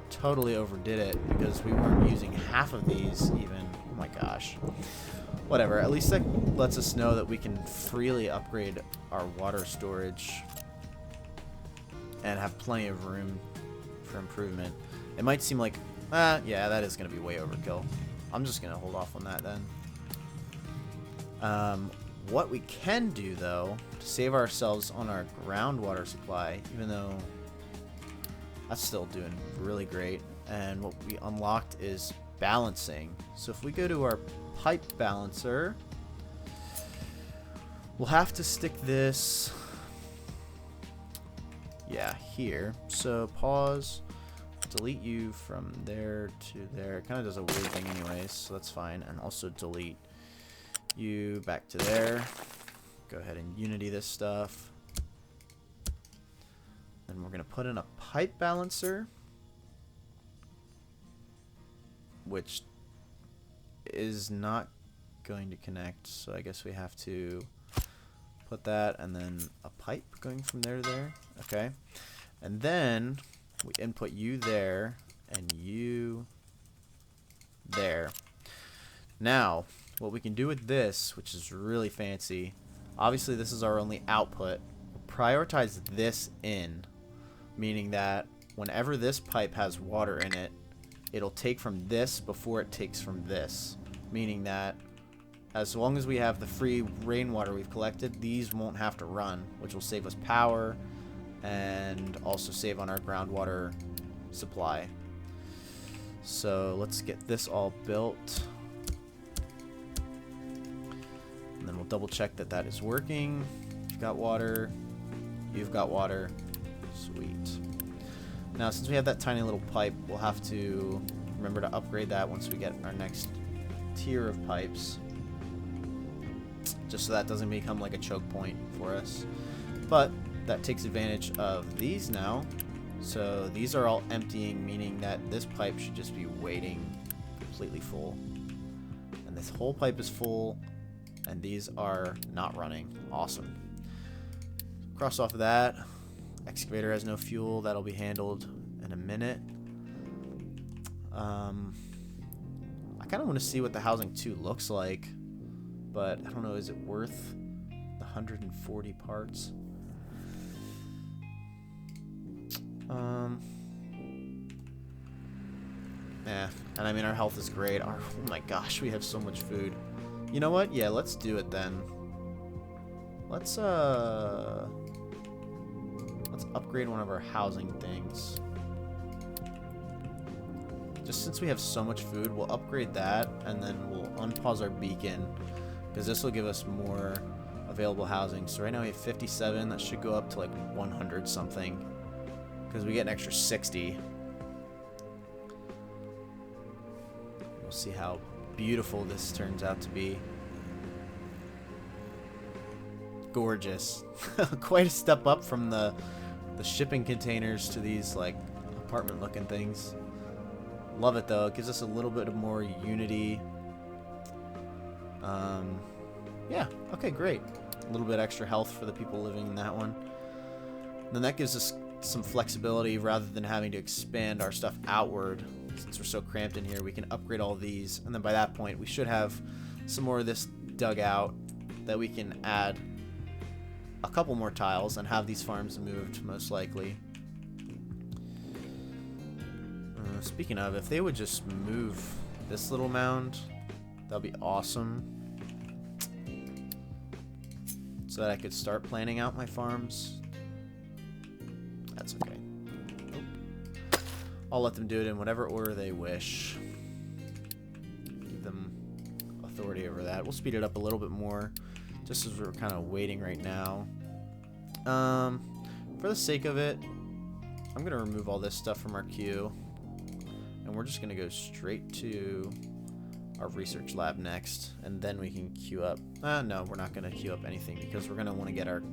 Totally overdid it because we weren't using half of these even. Oh my gosh. Whatever, at least that lets us know that we can freely upgrade our water storage and have plenty of room for improvement. It might seem like, yeah, that is going to be way overkill. I'm just going to hold off on that then. What we can do, though, to save ourselves on our groundwater supply, even though that's still doing really great, and what we unlocked is balancing. So if we go to our pipe balancer, we'll have to stick this, yeah, here. So pause, delete you from there to there. It kind of does a weird thing anyways, so that's fine. And also delete you back to there. Go ahead and unity this stuff. Then we're going to put in a pipe balancer, which is not going to connect, so I guess we have to put that and then a pipe going from there to there. Okay, and then we input you there and you there. Now what we can do with this, which is really fancy, obviously this is our only output, we'll prioritize this in, meaning that whenever this pipe has water in it, it'll take from this before it takes from this, meaning that as long as we have the free rainwater we've collected, these won't have to run, which will save us power and also save on our groundwater supply. So let's get this all built, and then we'll double check that that is working. You've got water, you've got water. So Sweet. Now, since we have that tiny little pipe, we'll have to remember to upgrade that once we get our next tier of pipes. Just so that doesn't become like a choke point for us. But that takes advantage of these now. So these are all emptying, meaning that this pipe should just be waiting completely full. And this whole pipe is full, and these are not running. Awesome. Cross off of that. Excavator has no fuel. That'll be handled in a minute. I kind of want to see what the housing 2 looks like, but I don't know, is it worth the 140 parts? Yeah, and I mean, our health is great. Oh my gosh, we have so much food. You know what? Yeah, let's do it then. Let's upgrade one of our housing things. Just since we have so much food, we'll upgrade that, and then we'll unpause our beacon, because this will give us more available housing. So right now we have 57. That should go up to like 100 something, because we get an extra 60. We'll see how beautiful this turns out to be. Gorgeous. Quite a step up from the shipping containers to these like apartment looking things. Love it though. It gives us a little bit of more unity. Yeah, okay, great. A little bit extra health for the people living in that one. Then that gives us some flexibility rather than having to expand our stuff outward. Since we're so cramped in here, we can upgrade all these, and then by that point we should have some more of this dug out that we can add a couple more tiles and have these farms moved, most likely. Speaking of, if they would just move this little mound, that'd be awesome. So that I could start planning out my farms. That's okay. Oh. I'll let them do it in whatever order they wish. Give them authority over that. We'll speed it up a little bit more, just as we're kind of waiting right now. For the sake of it, I'm going to remove all this stuff from our queue. And we're just going to go straight to our research lab next, and then we can queue up. No, we're not going to queue up anything, because we're going to want to get our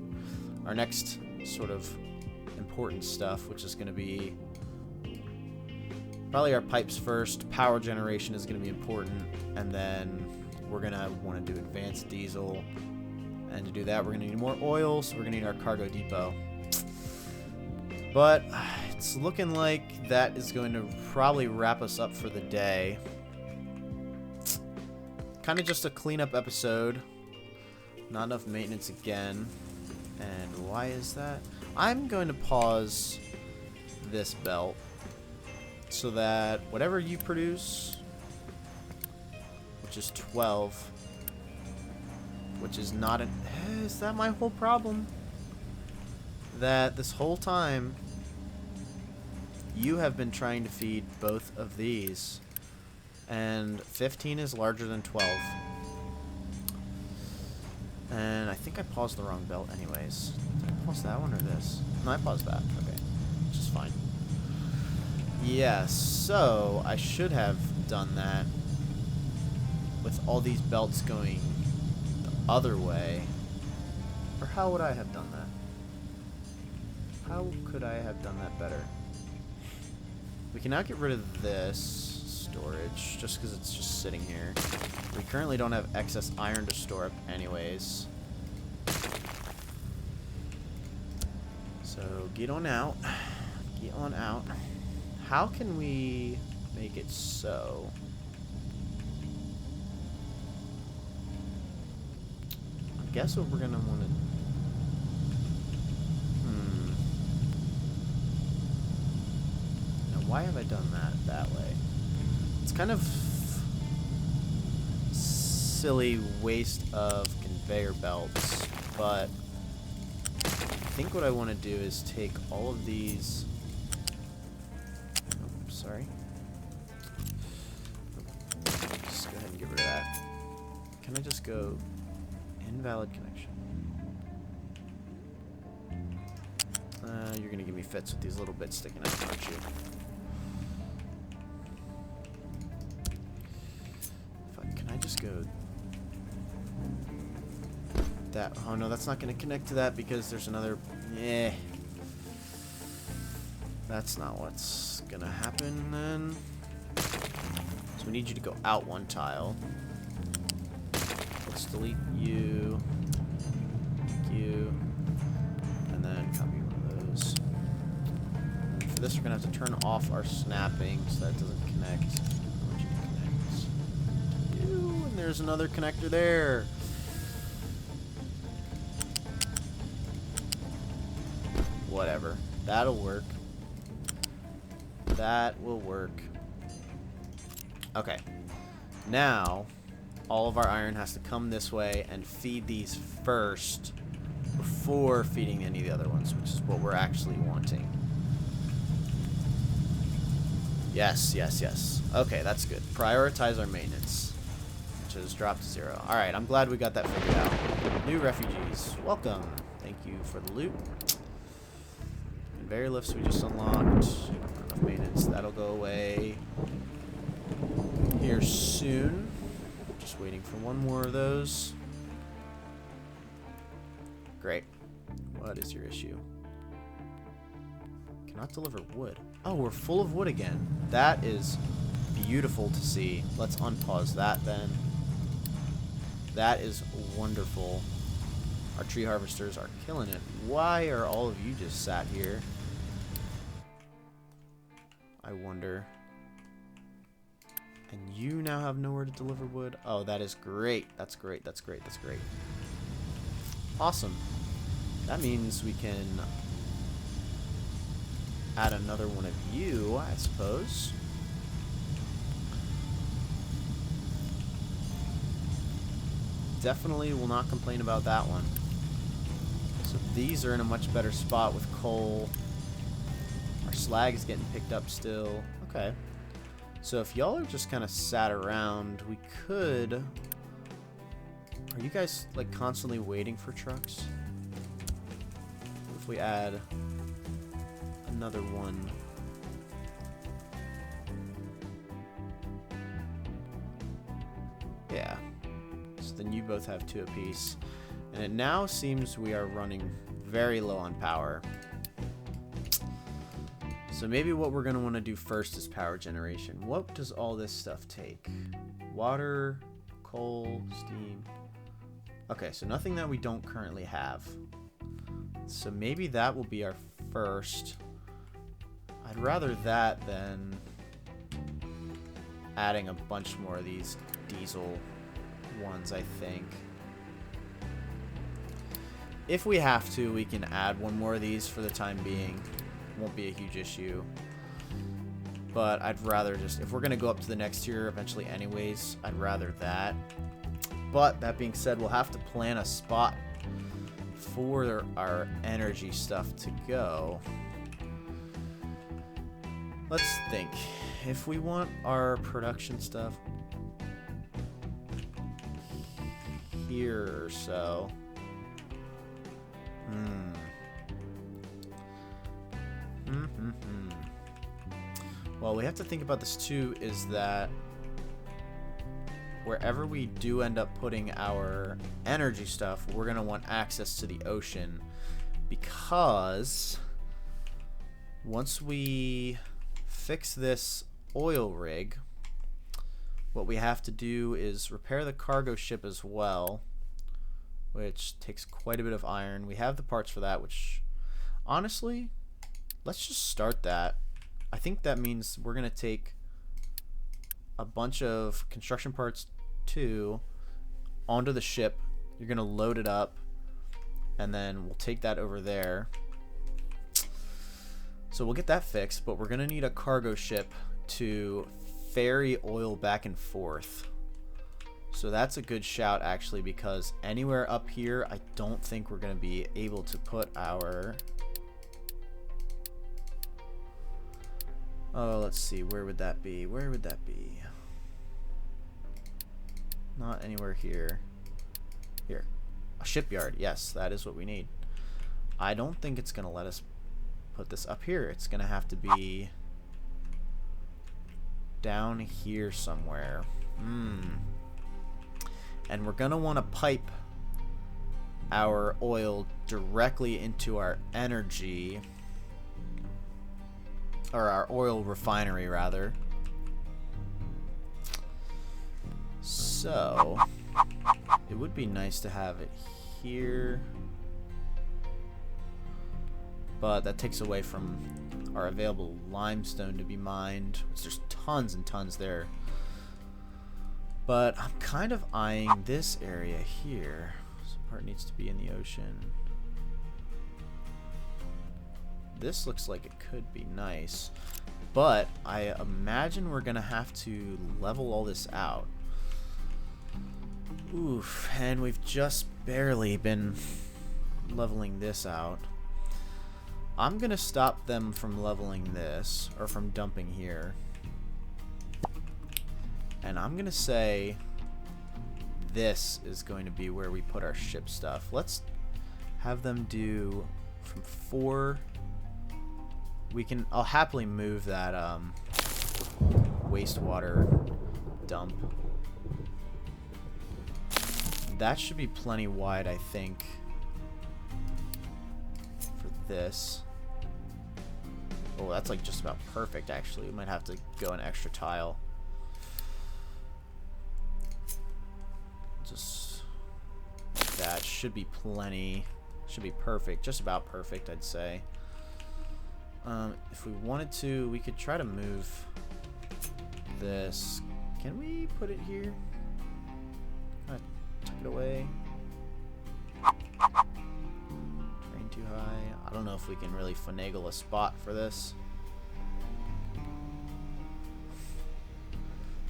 next sort of important stuff, which is going to be probably our pipes first. Power generation is going to be important, and then we're going to want to do advanced diesel. And to do that, we're going to need more oil, so we're going to need our cargo depot. But it's looking like that is going to probably wrap us up for the day. Kind of just a cleanup episode. Not enough maintenance again. And why is that? I'm going to pause this belt so that whatever you produce, which is 12, which is not an... Is that my whole problem? That this whole time you have been trying to feed both of these, and 15 is larger than 12. And I think I paused the wrong belt anyways. Did I pause that one or this? No, I paused that. Okay, which is fine. Yeah, so I should have done that with all these belts going the other way. Or how would I have done that? How could I have done that better? We can now get rid of this storage, just because it's just sitting here. We currently don't have excess iron to store up anyways. So, get on out. Get on out. How can we make it so? I guess what we're going to want to... Why have I done that way? It's kind of silly waste of conveyor belts, but I think what I want to do is take all of these... Oh, sorry. Just go ahead and get rid of that. Can I just go invalid connection? You're gonna give me fits with these little bits sticking out, aren't you? Can I just go... that... oh no, that's not gonna connect to that because there's another... eh. That's not what's gonna happen then. So we need you to go out one tile. Let's delete you. You. And then copy one of those. And for this, we're gonna have to turn off our snapping so that it doesn't connect. I want you to connect. You, and there's another connector there. Whatever. That'll work. That will work. Okay. Now, all of our iron has to come this way and feed these first before feeding any of the other ones, which is what we're actually wanting. Yes, yes, yes. Okay, that's good. Prioritize our maintenance, which has dropped to 0. Alright, I'm glad we got that figured out. New refugees. Welcome. Thank you for the loot. Conveyor lifts we just unlocked. Not enough maintenance. That'll go away here soon. Just waiting for one more of those. Great. What is your issue? Cannot deliver wood. Oh, we're full of wood again. That is beautiful to see. Let's unpause that then. That is wonderful. Our tree harvesters are killing it. Why are all of you just sat here? I wonder. And you now have nowhere to deliver wood? Oh, that is great. That's great. That's great. That's great. Awesome. That means we can add another one of you, I suppose. Definitely will not complain about that one. So these are in a much better spot with coal. Our slag is getting picked up still. Okay. So if y'all are just kind of sat around, we could... Are you guys like constantly waiting for trucks? What if we add another one? Yeah. So then you both have 2 apiece. And it now seems we are running very low on power. So maybe what we're going to want to do first is power generation. What does all this stuff take? Water, coal, steam. Okay, so nothing that we don't currently have. So maybe that will be our first. I'd rather that than adding a bunch more of these diesel ones, I think. If we have to, we can add one more of these for the time being. Won't be a huge issue. But I'd rather just, if we're going to go up to the next tier eventually anyways, I'd rather that. But that being said, we'll have to plan a spot for our energy stuff to go. Let's think. If we want our production stuff here or so. Well, we have to think about this too, is that wherever we do end up putting our energy stuff, we're going to want access to the ocean, because once we fix this oil rig, what we have to do is repair the cargo ship as well, which takes quite a bit of iron. We have the parts for that, which honestly, let's just start that. I think that means we're going to take a bunch of construction parts too onto the ship. You're going to load it up, and then we'll take that over there. So we'll get that fixed, but we're going to need a cargo ship to ferry oil back and forth. So that's a good shout, actually, because anywhere up here, I don't think we're going to be able to put our... Oh, let's see. Where would that be? Where would that be? Not anywhere here. Here. A shipyard. Yes, that is what we need. I don't think it's going to let us put this up here? It's gonna have to be down here somewhere. And we're gonna want to pipe our oil directly into our energy, or our oil refinery rather. So it would be nice to have it here, but that takes away from our available limestone to be mined, which there's tons and tons there. But I'm kind of eyeing this area here. Some part needs to be in the ocean. This looks like it could be nice, but I imagine we're gonna have to level all this out. Oof, and we've just barely been leveling this out. I'm gonna stop them from leveling this, or from dumping here. And I'm gonna say this is going to be where we put our ship stuff. Let's have them do from 4. I'll happily move that wastewater dump. That should be plenty wide, I think, for this. Oh, that's like just about perfect, actually. We might have to go an extra tile. Just that should be plenty. Should be perfect. Just about perfect, I'd say. If we wanted to, we could try to move this. Can we put it here? Kind of tuck it away. Terrain too high. I don't know if we can really finagle a spot for this.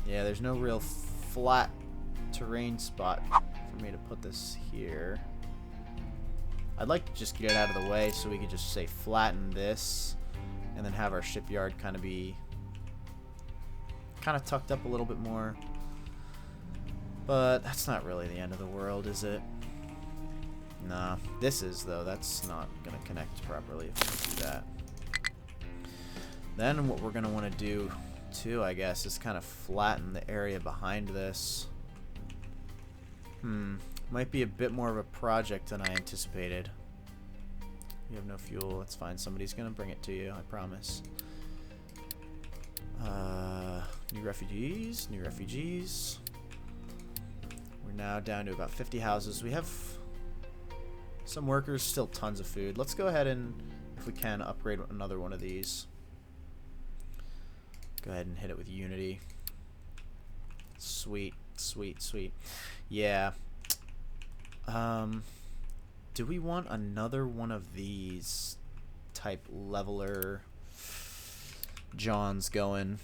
Yeah, there's no real flat terrain spot for me to put this here. I'd like to just get it out of the way so we could just say flatten this and then have our shipyard kind of be tucked up a little bit more. But that's not really the end of the world, is it? Nah, this is though. That's not gonna connect properly if we do that. Then what we're gonna want to do too, I guess, is kind of flatten the area behind this. Might be a bit more of a project than I anticipated. You have no fuel. That's fine. Somebody's gonna bring it to you, I promise. New refugees. New refugees. We're now down to about 50 houses. We have some workers, still tons of food. Let's go ahead and, if we can, upgrade another one of these. Go ahead and hit it with Unity. Sweet, sweet, sweet. Yeah. Do we want another one of these type leveler Johns going?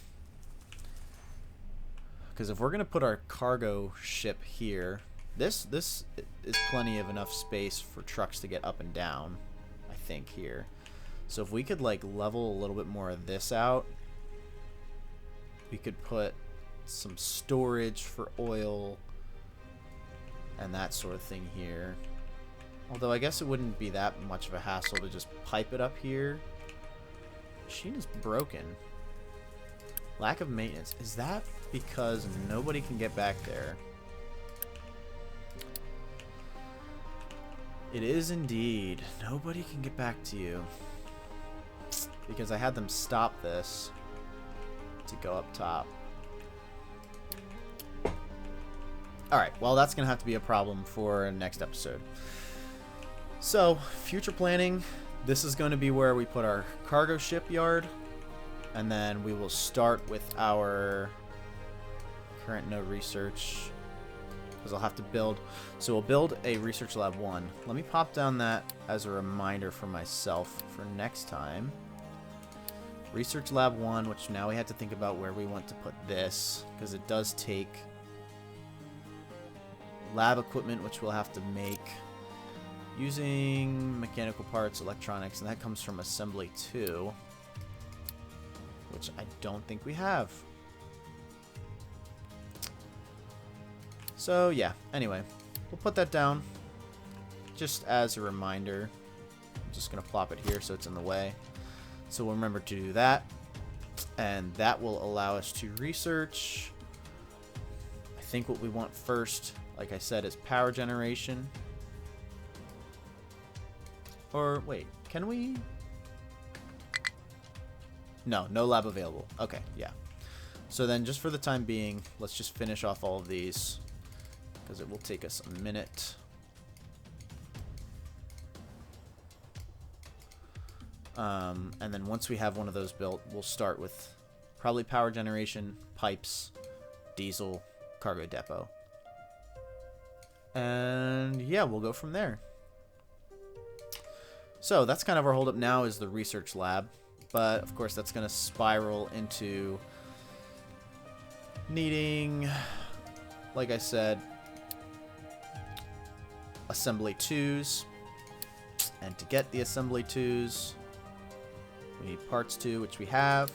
Because if we're gonna put our cargo ship here, this is plenty of enough space for trucks to get up and down, I think, here. So if we could like level a little bit more of this out, we could put some storage for oil and that sort of thing here. Although I guess it wouldn't be that much of a hassle to just pipe it up here. Machine is broken. Lack of maintenance. Is that because nobody can get back there? It is indeed. Nobody can get back to you. Because I had them stop this to go up top. Alright, well that's going to have to be a problem for next episode. So, future planning. This is going to be where we put our cargo shipyard. And then we will start with our current node research. Because I'll have to build. So we'll build a research lab 1. Let me pop down that as a reminder for myself for next time. Research lab 1, which now we have to think about where we want to put this. Because it does take lab equipment, which we'll have to make using mechanical parts, electronics, and that comes from assembly 2, which I don't think we have. So yeah, anyway, we'll put that down just as a reminder. I'm just gonna plop it here so it's in the way. So we'll remember to do that. And that will allow us to research. I think what we want first, like I said, is power generation. Or, wait, can we? No lab available. Okay, yeah. So then just for the time being, let's just finish off all of these, because it will take us a minute. And then once we have one of those built, we'll start with probably power generation, pipes, diesel, cargo depot. And yeah, we'll go from there. So that's kind of our holdup now, is the research lab. But of course that's going to spiral into needing, like I said, assembly 2s. And to get the assembly 2s, we need parts 2, which we have.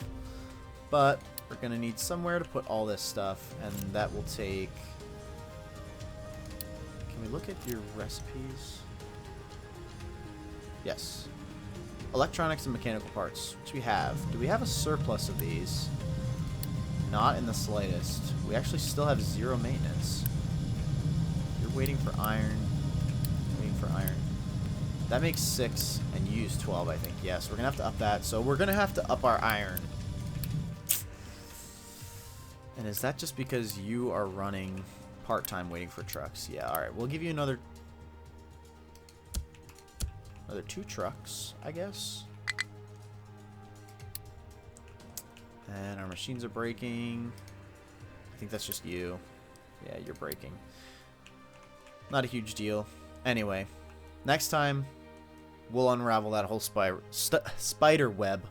But we're going to need somewhere to put all this stuff, and that will take... Can we look at your recipes? Yes. Electronics and mechanical parts, which we have. Do we have a surplus of these? Not in the slightest. We actually still have 0 maintenance. You're waiting for iron. Waiting for iron. That makes 6, and you use 12, I think. Yes, we're going to have to up that. So we're going to have to up our iron. And is that just because you are running part-time waiting for trucks? Yeah, alright. We'll give you another 2 trucks, I guess. And our machines are breaking. I think that's just you. Yeah, you're breaking. Not a huge deal. Anyway, next time we'll unravel that whole spider web,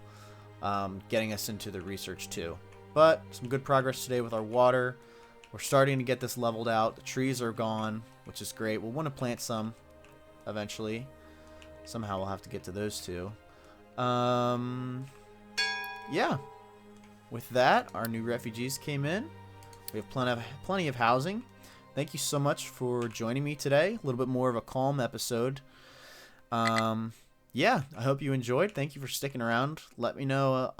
getting us into the research too. But some good progress today with our water. We're starting to get this leveled out. The trees are gone, which is great. We'll want to plant some eventually. Somehow we'll have to get to those two. Yeah. With that, our new refugees came in. We have plenty of housing. Thank you so much for joining me today. A little bit more of a calm episode. Yeah, I hope you enjoyed. Thank you for sticking around. Let me know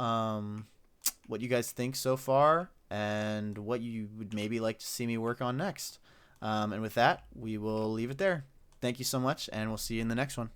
what you guys think so far and what you would maybe like to see me work on next. And with that, we will leave it there. Thank you so much, and we'll see you in the next one.